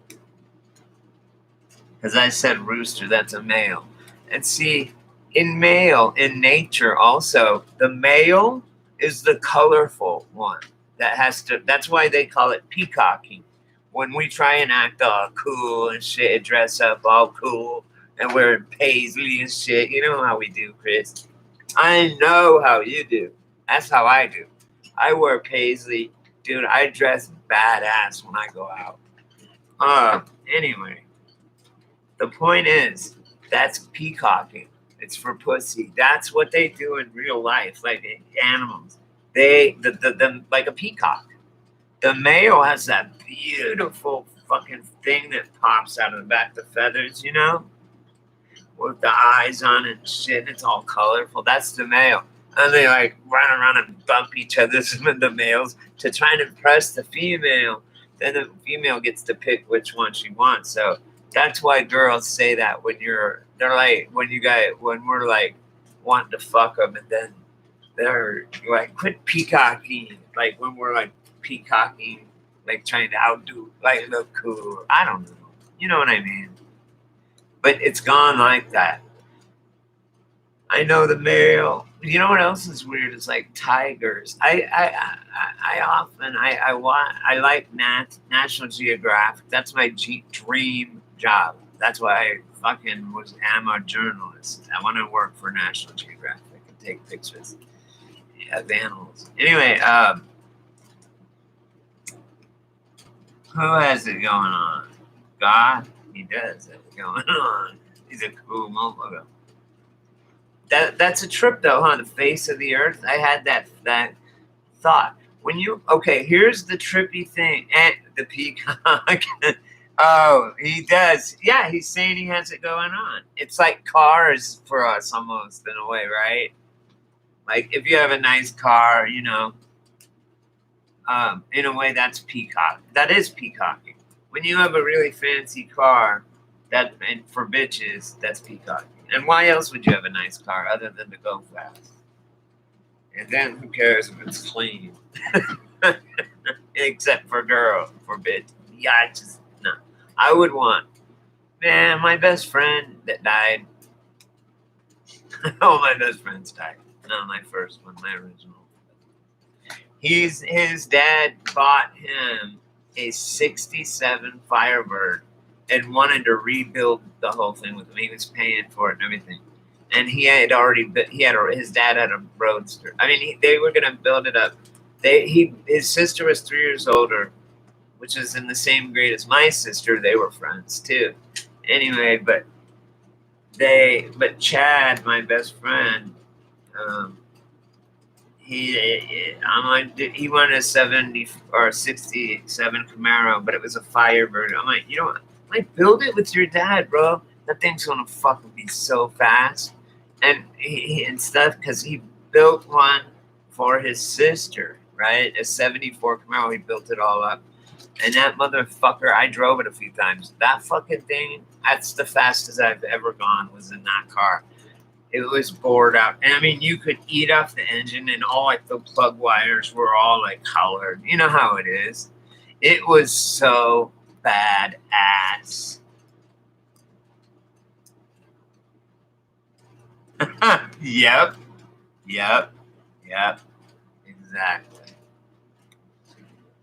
Because I said rooster, that's a male. And see, in nature also, the male is the colorful one. That's why they call it peacocking. When we try and act all cool and shit, dress up all cool, and wear paisley and shit. You know how we do, Chris. I know how you do. That's how I do. I wear paisley. Dude, I dress badass when I go out. Anyway, the point is, that's peacocking. It's for pussy. That's what they do in real life, like animals. Like a peacock. The male has that beautiful fucking thing that pops out of the back, the feathers, with the eyes on it and shit, and it's all colorful. That's the male. And they like run around and bump each other, the males, to try and impress the female. Then the female gets to pick which one she wants. So that's why girls say that when they're like, when we're like wanting to fuck them, and then they're like, quit peacocking. Like when we're like peacocking, like trying to outdo, like look cool. I don't know. You know what I mean? But it's gone like that. I know the male. You know what else is weird? It's like tigers. I like National Geographic. That's my dream job. That's why I am a journalist. I want to work for National Geographic and take pictures of animals. Anyway, who has it going on? God, he does have it going on. He's a cool motherfucker. That's a trip though, huh? The face of the earth. I had that thought. Here's the trippy thing. And the peacock. Oh, he does. Yeah, he's saying he has it going on. It's like cars for us almost in a way, right? Like if you have a nice car, in a way that's peacock. That is peacocking. When you have a really fancy car, and for bitches, that's peacocking. And why else would you have a nice car other than to go fast? And then who cares if it's clean? Except for bitch. Yeah, no. I would want, man, my best friend that died. All my best friends died. Not my first one, my original. His dad bought him a 67 Firebird and wanted to rebuild the whole thing with him. He was paying for it and everything. And his dad had a Roadster. I mean, they were going to build it up. His sister was 3 years older, which is in the same grade as my sister. They were friends too. Anyway, but Chad, my best friend, he wanted a 70 or 67 Camaro, but it was a Firebird. I'm like, build it with your dad, bro. That thing's gonna fucking be so fast. And because he built one for his sister, right? A 74 Camaro. He built it all up. And that motherfucker, I drove it a few times. That fucking thing, that's the fastest I've ever gone, was in that car. It was bored out. And I mean, you could eat off the engine, and all like the plug wires were all like colored. You know how it is. It was so badass. Yep. Yep. Yep. Exactly.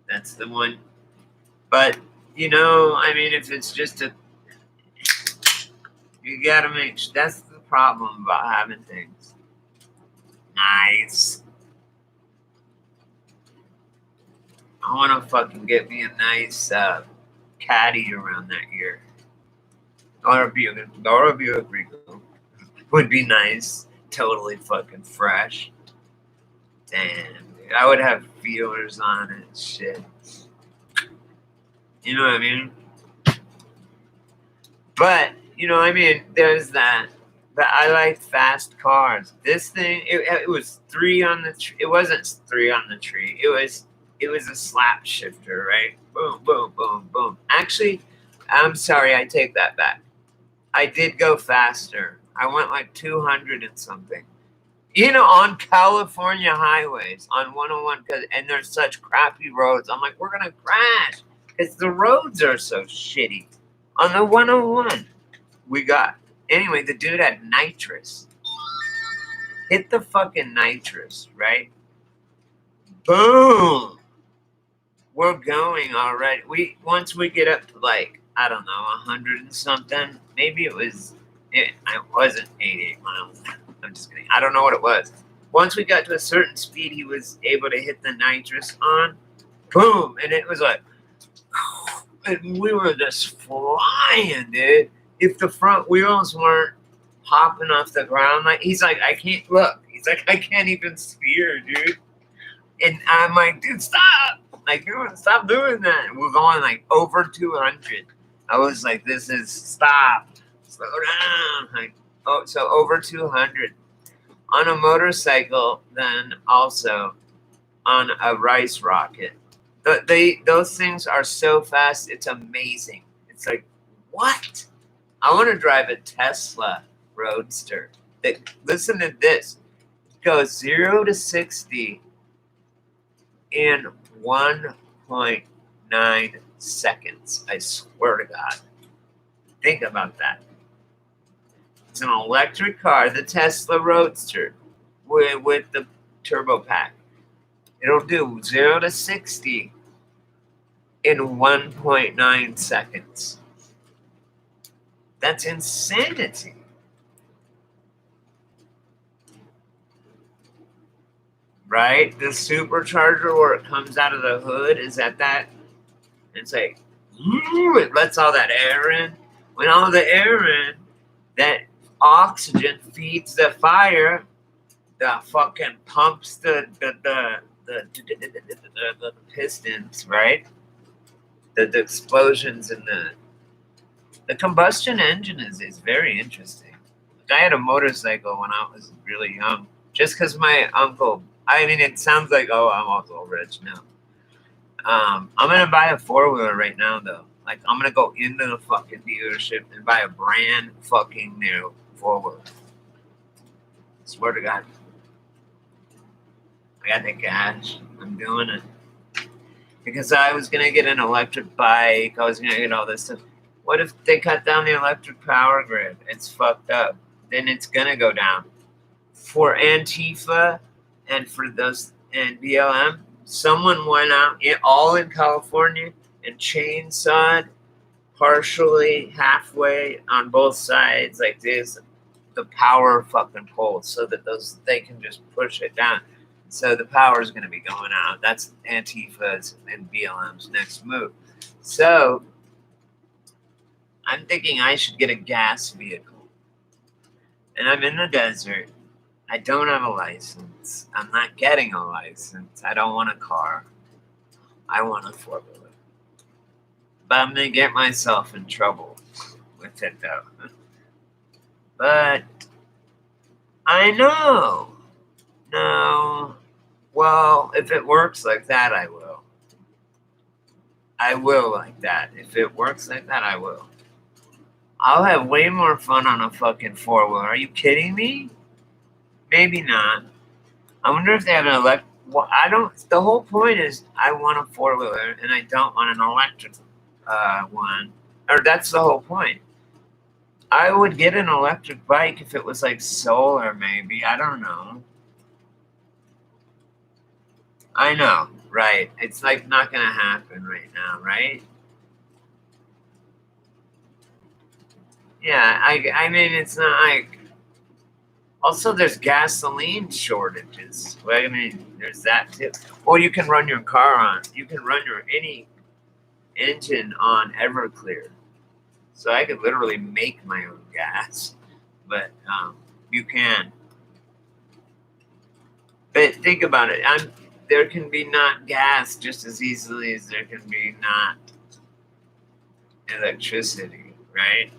That's the one. But, I mean, if it's just you gotta make sure. That's the problem about having things nice. I want to fucking get me a nice caddy around that year. Or a Buick Regal would be nice. Totally fucking fresh. Damn, dude. I would have feelers on it. Shit. You know what I mean? But, there's that. But I like fast cars. This thing, it was 3 on the tree. It wasn't 3 on the tree. It was a slap shifter, right? Boom, boom, boom, boom. Actually, I'm sorry, I take that back. I did go faster. I went like 200 and something. On California highways on 101, and there's such crappy roads. I'm like, we're gonna crash because the roads are so shitty. On the 101, anyway. The dude had nitrous. Hit the fucking nitrous, right? Boom. We're going already. Once we get up to like, I don't know, 100 and something. Maybe it wasn't 88 miles. I'm just kidding. I don't know what it was. Once we got to a certain speed, he was able to hit the nitrous on. Boom. And it was like, and we were just flying, dude. If the front wheels weren't popping off the ground, he's like, I can't look. He's like, I can't even steer, dude. And I'm like, dude, stop. Like, stop doing that. And we're going like over 200. I was like, stop. Slow down. Like, so over 200 on a motorcycle, then also on a rice rocket. Those things are so fast, it's amazing. It's like, what? I want to drive a Tesla Roadster. Listen to this. It goes 0 to 60 in 1.9 seconds. I swear to God. Think about that. It's an electric car, the Tesla Roadster, with the turbo pack. It'll do 0 to 60 in 1.9 seconds. That's insanity. Right? The supercharger where it comes out of the hood is at that. It's like, it lets all that air in. When all the air in, that oxygen feeds the fire, that fucking pumps the pistons, right? The explosions in the combustion engine is very interesting. I had a motorcycle when I was really young, just because my uncle. I mean, it sounds like, I'm also rich now. I'm gonna buy a 4-wheeler right now, though. Like, I'm gonna go into the fucking dealership and buy a brand fucking new 4-wheeler. Swear to God. I got the cash. I'm doing it. Because I was going to get an electric bike. I was going to get all this stuff. What if they cut down the electric power grid? It's fucked up. Then it's going to go down. For Antifa and for those and BLM, someone went out all in California and chainsawed partially halfway on both sides like this, the power fucking poles, so that they can just push it down. So the power is going to be going out. That's Antifa's and BLM's next move. So I'm thinking I should get a gas vehicle. And I'm in the desert. I don't have a license. I'm not getting a license. I don't want a car. I want a 4-wheeler. But I'm going to get myself in trouble with it, though. But I know. No. Well, if it works like that, I will. I will like that. If it works like that, I will. I'll have way more fun on a fucking 4-wheeler. Are you kidding me? Maybe not. I wonder if they have an electric. Well, I don't. The whole point is I want a 4-wheeler and I don't want an electric one, or that's the whole point. I would get an electric bike if it was like solar, maybe. I don't know. I know, right? It's like not gonna happen right now, right? Yeah, I mean, it's not like. Also, there's gasoline shortages. Well, I mean, there's that too. Or you can run your car on. You can run your any engine on Everclear. So I could literally make my own gas, but you can. But think about it. There can be not gas just as easily as there can be not electricity, right?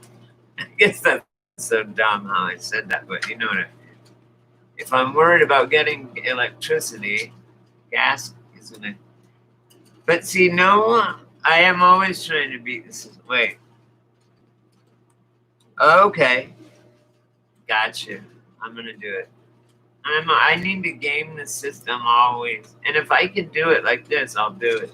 I guess that's so dumb how I said that, but you know what I mean. If I'm worried about getting electricity, gas isn't it. But see, no, I am always trying to beat this. Wait, okay, gotcha. I'm gonna do it. I need to game the system always, and if I can do it like this, I'll do it.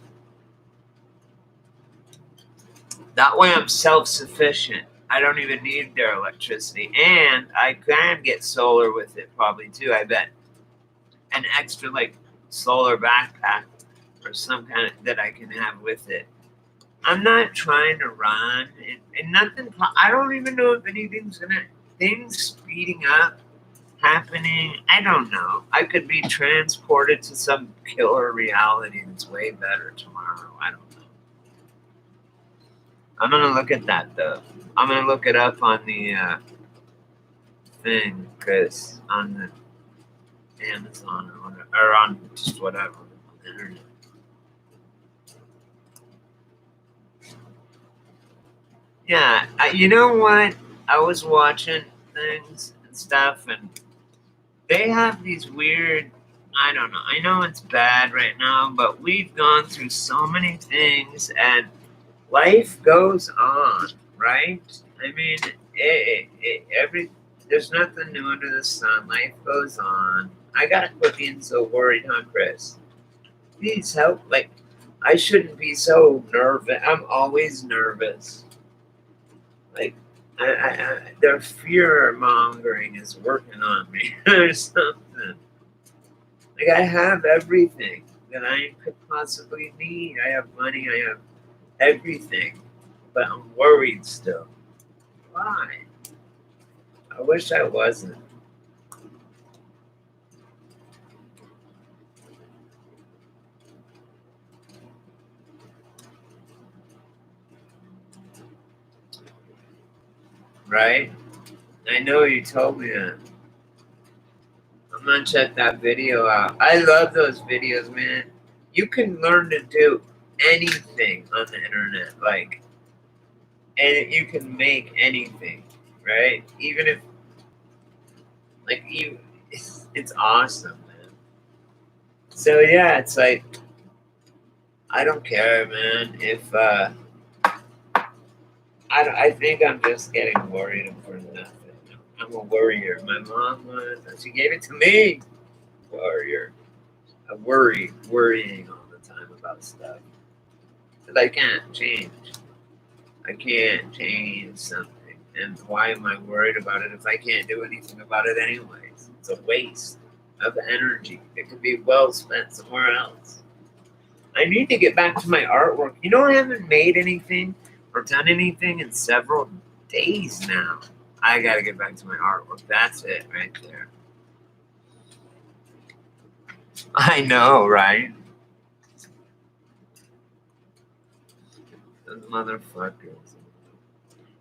That way, I'm self-sufficient. I don't even need their electricity, and I can get solar with it probably too. I bet an extra like solar backpack or some kind of that I can have with it. I'm not trying to run, and nothing. I don't even know if anything's gonna things speeding up happening. I don't know. I could be transported to some killer reality that's way better tomorrow. I don't know. I'm gonna look at that though. I'm gonna look it up on the thing, because on the Amazon or on just whatever on the internet. Yeah, you know what? I was watching things and stuff, and they have these weird. I don't know. I know it's bad right now, but we've gone through so many things, and life goes on, right? I mean, every there's nothing new under the sun. Life goes on. I gotta quit being so worried, huh, Chris? Please help. Like, I shouldn't be so nervous. I'm always nervous. Like, their fear mongering is working on me or something. Like, I have everything that I could possibly need. I have money. I have everything, but I'm worried still. Why? I wish I wasn't. Right? I know you told me that. I'm gonna check that video out. I love those videos, man. You can learn to do anything on the internet, like, and you can make anything, right? Even if, like, it's awesome, man. So yeah, it's like I don't care, man. If I think I'm just getting worried for nothing. I'm a worrier. My mom was, and she gave it to me. Warrior. I worrying all the time about stuff that I can't change. I can't change something. And why am I worried about it if I can't do anything about it anyways? It's a waste of energy. It could be well spent somewhere else. I need to get back to my artwork. You know, I haven't made anything or done anything in several days now. I gotta get back to my artwork. That's it right there. I know, right? Those motherfuckers.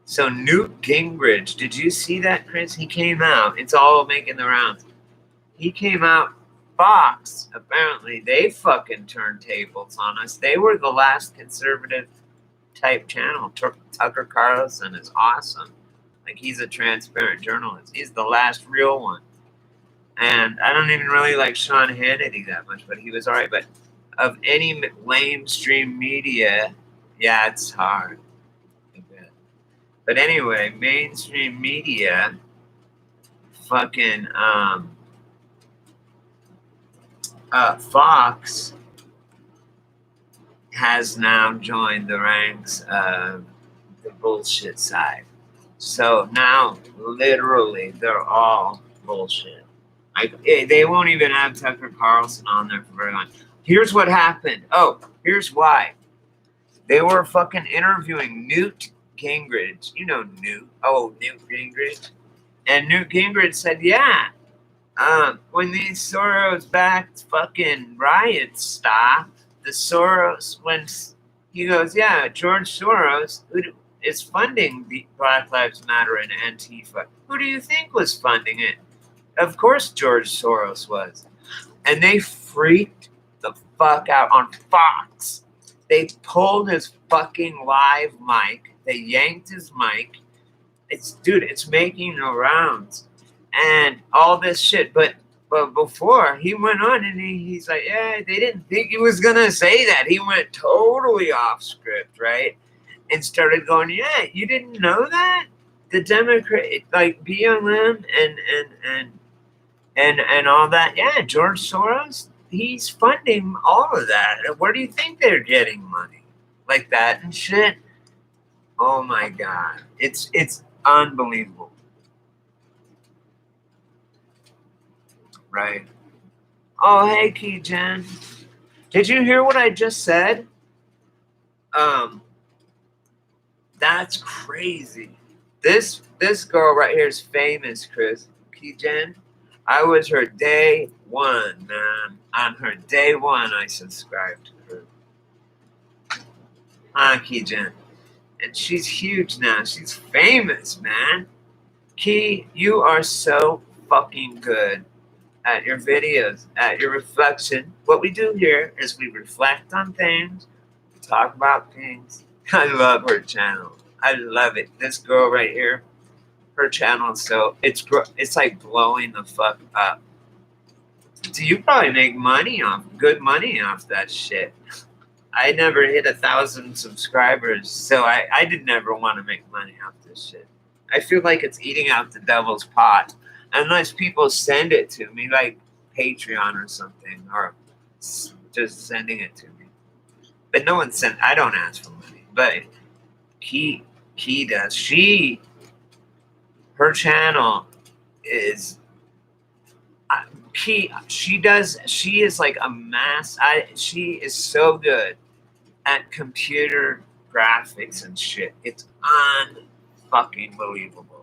So Newt Gingrich, did you see that, Chris? He came out. It's all making the rounds. He came out. Fox, apparently, they fucking turned tables on us. They were the last conservative type channel. Tucker Carlson is awesome. Like, he's a transparent journalist. He's the last real one. And I don't even really like Sean Hannity that much, but he was all right. But of any mainstream media, yeah, it's hard. But anyway, mainstream media, fucking Fox has now joined the ranks of the bullshit side. So now, literally, they're all bullshit. They won't even have Tucker Carlson on there for very long. Here's what happened. Oh, here's why. They were fucking interviewing Newt Gingrich. You know Newt. Oh, Newt Gingrich. And Newt Gingrich said, yeah, when these Soros-backed fucking riots stop, the Soros, when he goes, yeah, George Soros, who is funding the Black Lives Matter and Antifa. Who do you think was funding it? Of course George Soros was. And they freaked the fuck out on Fox. They pulled his fucking live mic. They yanked his mic. It's making the rounds. And all this shit. But before he went on and he's like, yeah, they didn't think he was gonna say that. He went totally off script, right? And started going, yeah, you didn't know that? The Democrat, like BLM and all that. Yeah, George Soros, he's funding all of that. Where do you think they're getting money? Like that and shit? Oh my God. It's unbelievable. Right. Oh, hey, Key Jen. Did you hear what I just said? That's crazy. This girl right here is famous, Chris. Key Jen. I was her day one, man. On her day one, I subscribed to her. Key Jen. And she's huge now. She's famous, man. Key, you are so fucking good at your videos, at your reflection. What we do here is we reflect on things, we talk about things. I love her channel. I love it. This girl right here, her channel is it's like blowing the fuck up. Do you probably make good money off that shit? I never hit 1,000 subscribers, so I did never want to make money off this shit. I feel like it's eating out the devil's pot. Unless people send it to me, like Patreon or something, or just sending it to me. But no one sent. I don't ask for money. But Key does. Her channel is Key. She is like a mass. She is so good at computer graphics and shit. It's unfucking believable.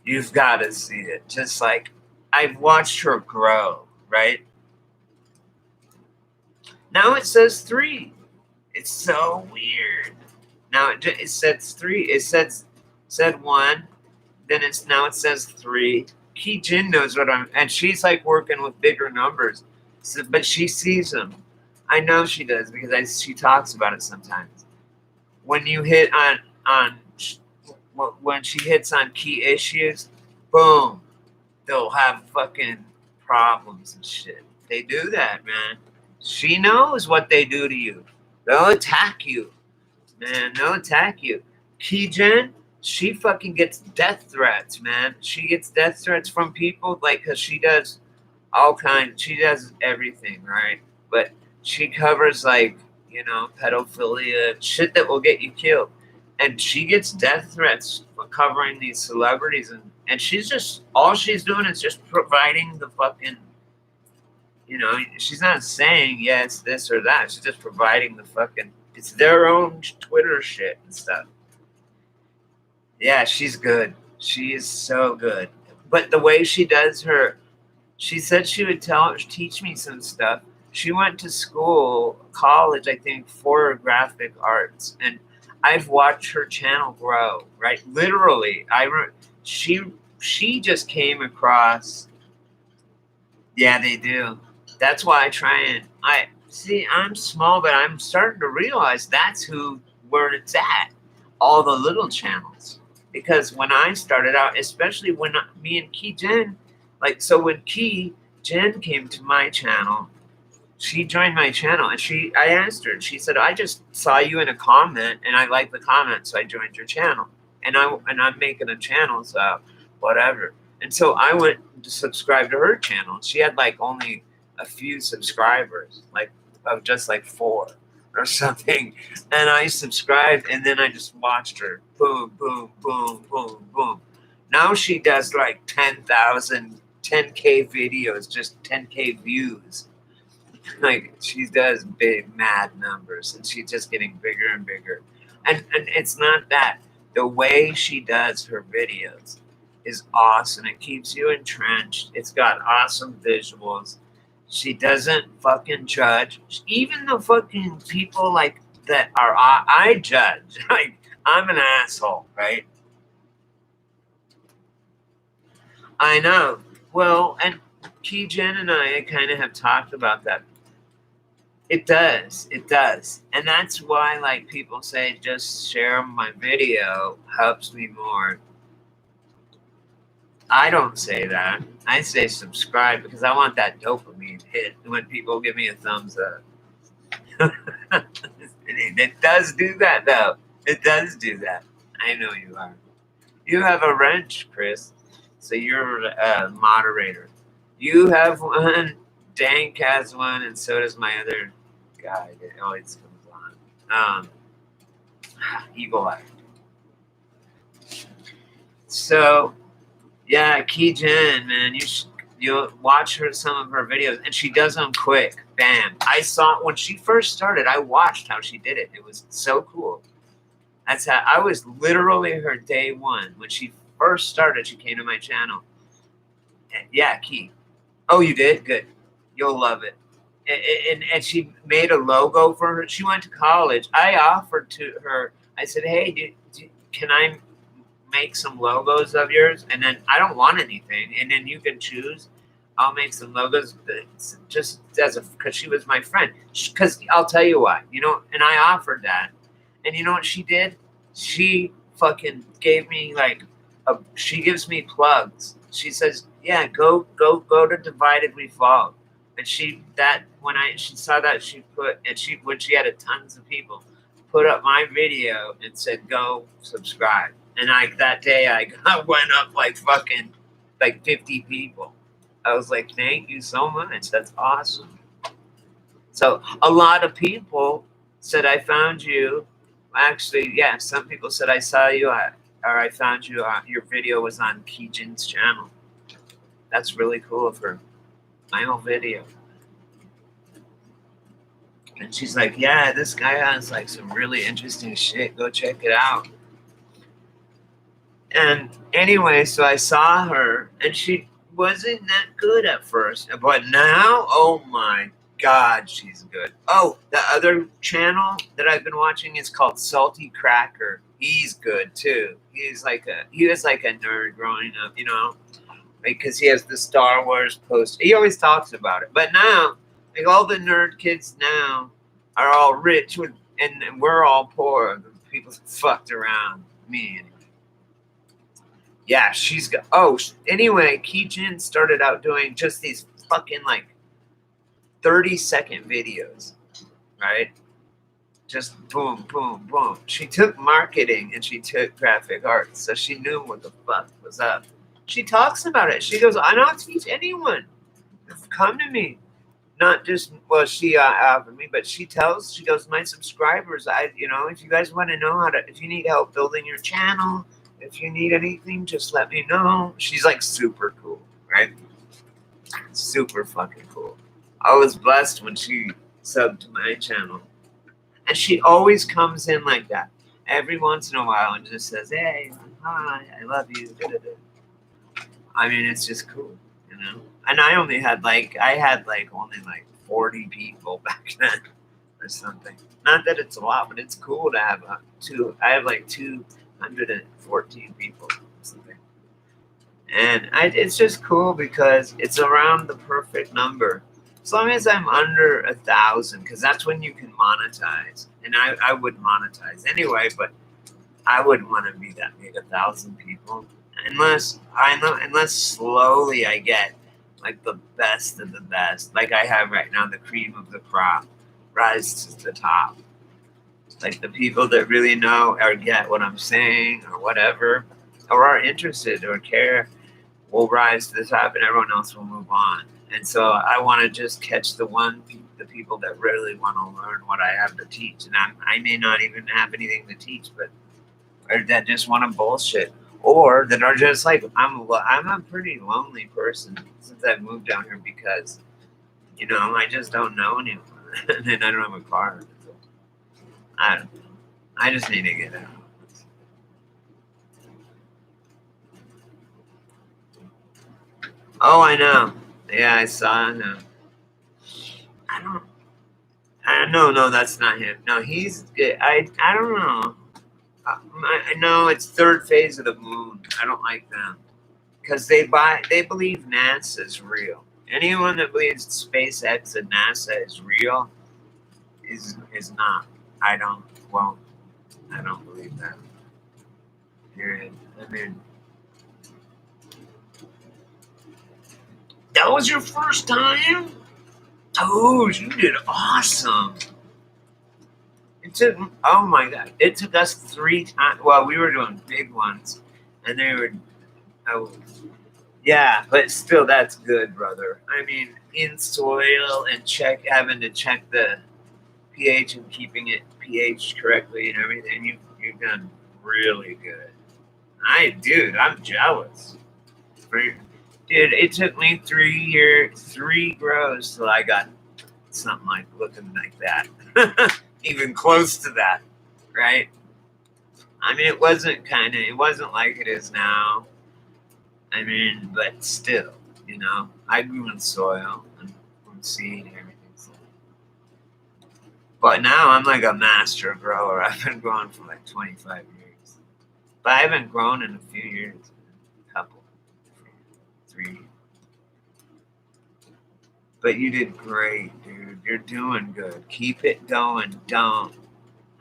You've got to see it. Just like I've watched her grow, right? Now it says 3. It's so weird. Now it says 3. It said 1. Then it says 3. Key Jin knows what and she's like working with bigger numbers, but she sees them. I know she does because she talks about it sometimes. When you hit when she hits on key issues, boom, they'll have fucking problems and shit. They do that, man. She knows what they do to you. They'll attack you, man. They'll attack you. Key Jen, she fucking gets death threats, man. She gets death threats from people, like, because she does all kinds. She does everything, right? But she covers, like, pedophilia, shit that will get you killed. And she gets death threats for covering these celebrities. And she's just, all she's doing is just providing the fucking, she's not saying, yes, this or that. She's just providing the fucking, it's their own Twitter shit and stuff. Yeah, she's good. She is so good. But the way she does she said she would teach me some stuff. She went to college, I think, for graphic arts. And I've watched her channel grow, right? Literally, she just came across. Yeah, they do. That's why I'm small, but I'm starting to realize that's where it's at. All the little channels, because when I started out, especially when me and Key Jen, when Key Jen came to my channel. She joined my channel, and I asked her, and she said, I just saw you in a comment, and I liked the comment, so I joined your channel. And I'm making a channel, so whatever. And so I went to subscribe to her channel. She had only a few subscribers, of just 4. or something, and I subscribed, and then I just watched her. Boom, boom, boom, boom, boom. Now she does like 10,000, 10K videos, just 10K views. Like she does big, mad numbers, and she's just getting bigger and bigger. And it's not that. The way she does her videos is awesome. It keeps you entrenched. It's got awesome visuals. She doesn't fucking judge. Even the fucking people like that are I judge. Like I'm an asshole, right? I know. Well, and Key Jen and I kind of have talked about that. It does. It does. And that's why, like, people say just share my video helps me more. I don't say that. I say subscribe because I want that dopamine hit when people give me a thumbs up. It does do that, though. It does do that. I know you are. You have a wrench, Chris. So you're a moderator. You have one. Dank has one, and so does my other guy that always comes on. Eagle Eye. So yeah, Key Jen, man, you'll watch her some of her videos, and she does them quick. Bam! I saw when she first started. I watched how she did it. It was so cool. That's how I was literally her day one when she first started. She came to my channel. And yeah, Key. Oh, you did? Good. You'll love it. And she made a logo for her. She went to college. I offered to her. I said, "Hey, can I make some logos of yours? And then I don't want anything. And then you can choose. I'll make some logos just as because she was my friend. Because I'll tell you why. And I offered that. And you know what she did? She fucking gave me she gives me plugs. She says, "Yeah, go to Divided We Fall." And she saw that she put and she when she had tons of people put up my video and said, "Go subscribe." And that day went up like fucking like 50 people. I was like, "Thank you so much. That's awesome." So a lot of people said, "I found you." Actually, yeah, some people said, "I saw you or I found you. Your video was on Key Jen's channel." That's really cool of her. My whole video. And she's like, "Yeah, this guy has like some really interesting shit. Go check it out." And anyway, so I saw her, and she wasn't that good at first, but now, oh my God, she's good. Oh, the other channel that I've been watching is called Salty Cracker. He's good too. He was like a nerd growing up, because he has the Star Wars poster. He always talks about it, but now, like all the nerd kids now are all rich, and we're all poor. The people fucked around me anyway. Yeah, she's got. Oh, anyway, Key Jen started out doing just these fucking like 30-second videos, right? Just boom, boom, boom. She took marketing and she took graphic arts, so she knew what the fuck was up. She talks about it. She goes, "I don't teach anyone. Come to me." Not just she offered me, but she goes, "My subscribers, if you guys want to know if you need help building your channel, if you need anything, just let me know." She's like super cool, right? Super fucking cool. I was blessed when she subbed to my channel. And she always comes in like that. Every once in a while and just says, "Hey, hi, I love you." Da-da-da. I mean, it's just cool, And I had only 40 people back then or something. Not that it's a lot, but it's cool to have I have 214 people or something. And it's just cool because it's around the perfect number. As long as I'm under 1,000, because that's when you can monetize. And I would monetize anyway, but I wouldn't want to be that big, 1,000 people. Unless slowly I get like the best of the best. Like I have right now, the cream of the crop rise to the top. Like the people that really know or get what I'm saying or whatever, or are interested or care, will rise to the top and everyone else will move on. And so I want to just catch the the people that really want to learn what I have to teach, and I may not even have anything to teach, but or that just want to bullshit, or that are just like I'm a pretty lonely person since I moved down here because I just don't know anyone, and I don't have a car. So I don't know. I just need to get out. Oh, I know. Yeah, I saw him. I don't. No, that's not him. No, he's. I don't know. I know it's third phase of the moon. I don't like them because they believe NASA is real. Anyone that believes SpaceX and NASA is real is not. I don't. Well, I don't believe that. Period. I mean, that was your first time. Oh, you did awesome. It took, oh my God, it took us 3 times. Well, we were doing big ones, and they were, oh, yeah, but still, that's good, brother. I mean, in soil and having to check the pH and keeping it pH correctly and everything, you've done really good. Dude, I'm jealous. Dude, it took me 3 years, 3 grows till I got something like looking like that. Even close to that, right? I mean, it wasn't like it is now. I mean, but still, I grew in soil and from seed and everything. So. But now I'm like a master grower. I've been growing for like 25 years. But I haven't grown in a few years. A couple. 3. But you did great, dude. You're doing good. Keep it going. Don't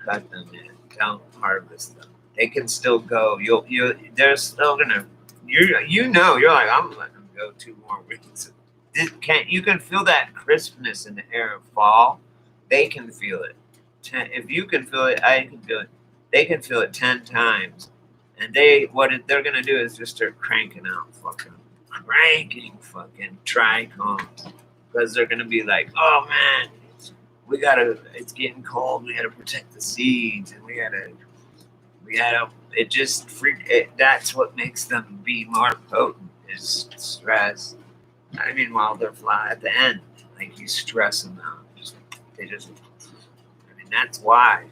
cut them in. Don't harvest them. They can still go. They're still gonna. You're like I'm letting them go 2 more weeks. You can feel that crispness in the air of fall. They can feel it. If you can feel it, I can feel it. They can feel it 10 times, and they're gonna do is just start cranking fucking trichomes. Because they're gonna be like, oh man, it's getting cold, we gotta protect the seeds, and it just that's what makes them be more potent is stress. I mean, while they're fly at the end, like you stress them out. I mean, that's why.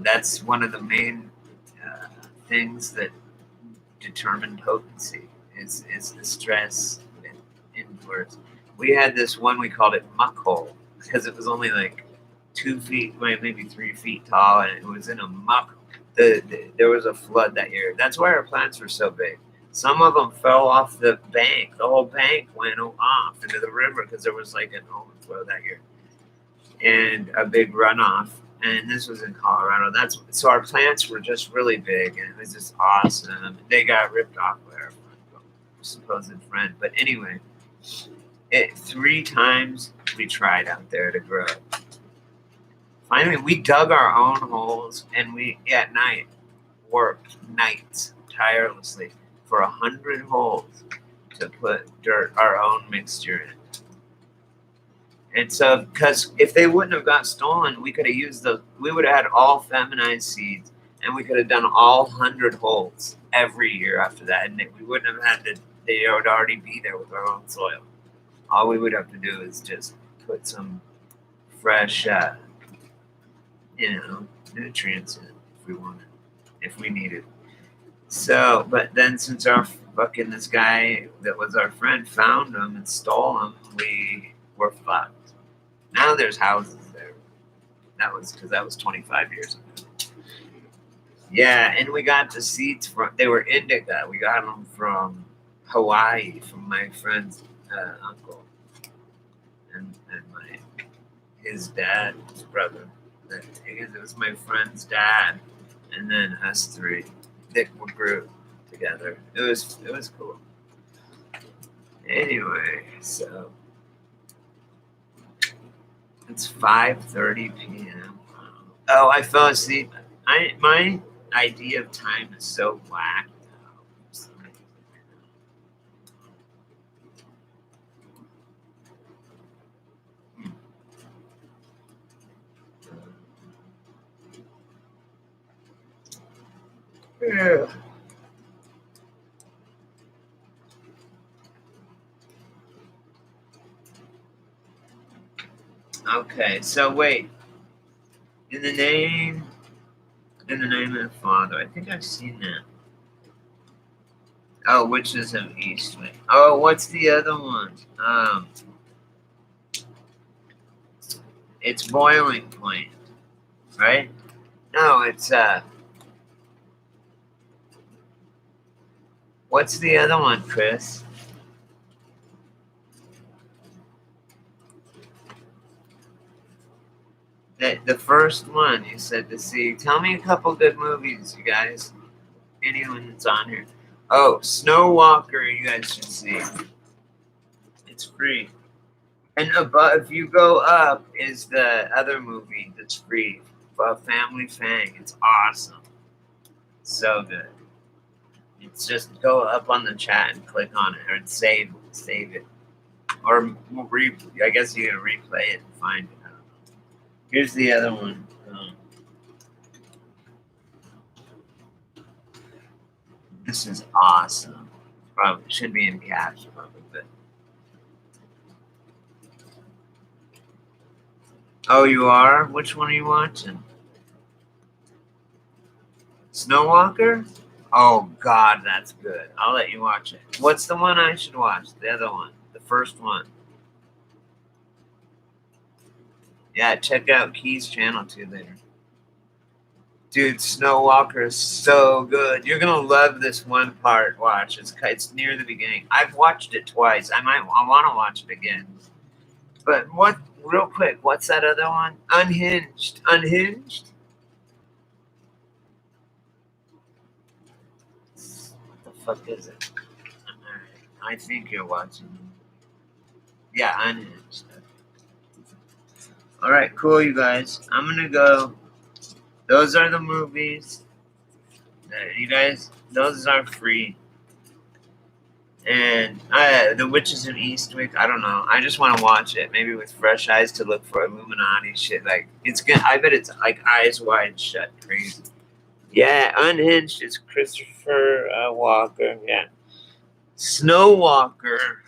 That's one of the main things that determine potency is the stress indoors. We had this one, we called it muck hole because it was only like 2 feet, maybe 3 feet tall, and it was in a muck. There was a flood that year. That's why our plants were so big. Some of them fell off the bank. The whole bank went off into the river because there was like an overflow that year and a big runoff. And this was in Colorado. So our plants were just really big, and it was just awesome. They got ripped off by our supposed friend. But anyway, 3 times we tried out there to grow. Finally, we dug our own holes, and we at night worked nights tirelessly for 100 holes to put our own mixture in. And so, because if they wouldn't have got stolen, we could have used we would have had all feminized seeds, and we could have done all 100 holes every year after that, and we wouldn't have had to. They would already be there with our own soil. All we would have to do is just put some fresh, nutrients in if we needed. So, but then since this guy that was our friend found them and stole them, we were fucked. Now there's houses there. That was 25 years ago. Yeah, and we got the seeds they were indica. We got them from Hawaii, from my friend's uncle and his dad, his brother. It was my friend's dad, and then us 3 that grew together. It was cool. Anyway, so it's 5:30 p.m. Oh, I fell asleep. My idea of time is so whack now. Yeah. Okay, so wait. In the name, in the name of the Father. I think I've seen that. Oh, Witches of Eastwick. Oh, what's the other one? It's Boiling Point, right? No, it's what's the other one, Chris? The first one you said to see. Tell me a couple good movies, you guys. Anyone that's on here. Oh, Snow Walker, you guys should see. It's free. And above, if you go up, is the other movie that's free. Family Fang. It's awesome. So good. It's just go up on the chat and click on it, or save it, or I guess you can replay it and find it. I don't know. Here's the other one. This is awesome. Probably should be in caps, probably. But oh, you are? Which one are you watching? Snow Walker? Oh God, that's good. I'll let you watch it. What's the one I should watch? The other one, the first one. Yeah, check out Key's channel too later. Dude, Snow Walker is so good. You're gonna love this one part. Watch, it's near the beginning. I've watched it twice. I want to watch it again. But what? Real quick, what's that other one? Unhinged. Unhinged. What the fuck is it? I think you're watching. Yeah, Unhinged. All right, cool, you guys. I'm gonna go. Those are the movies. You guys, those are free. And The Witches of Eastwick, I don't know. I just want to watch it, maybe with fresh eyes to look for Illuminati shit. Like it's good. I bet it's like eyes wide shut, crazy. Yeah, Unhinged is Christopher Walker. Yeah, Snow Walker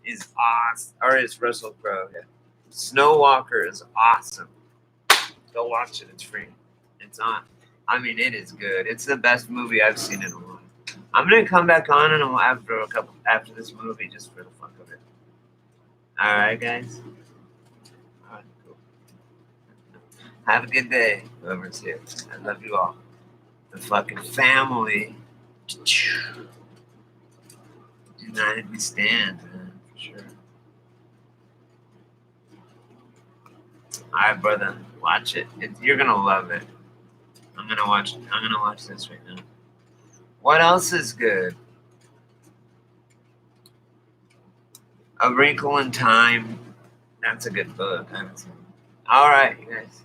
is awesome, or is Russell Crowe? Yeah, Snow Walker is awesome. Go watch it. It's free. It's on. I mean, it is good. It's the best movie I've seen in a while. I'm gonna come back on and after this movie just for the fuck of it. All right, guys. All right, cool. Have a good day, whoever's here. I love you all. The fucking family. United we stand, man, for sure. All right, brother. Watch it. You're gonna love it. I'm gonna watch this right now. What else is good? A Wrinkle in Time. That's a good book. I haven't seen it. All right, you guys.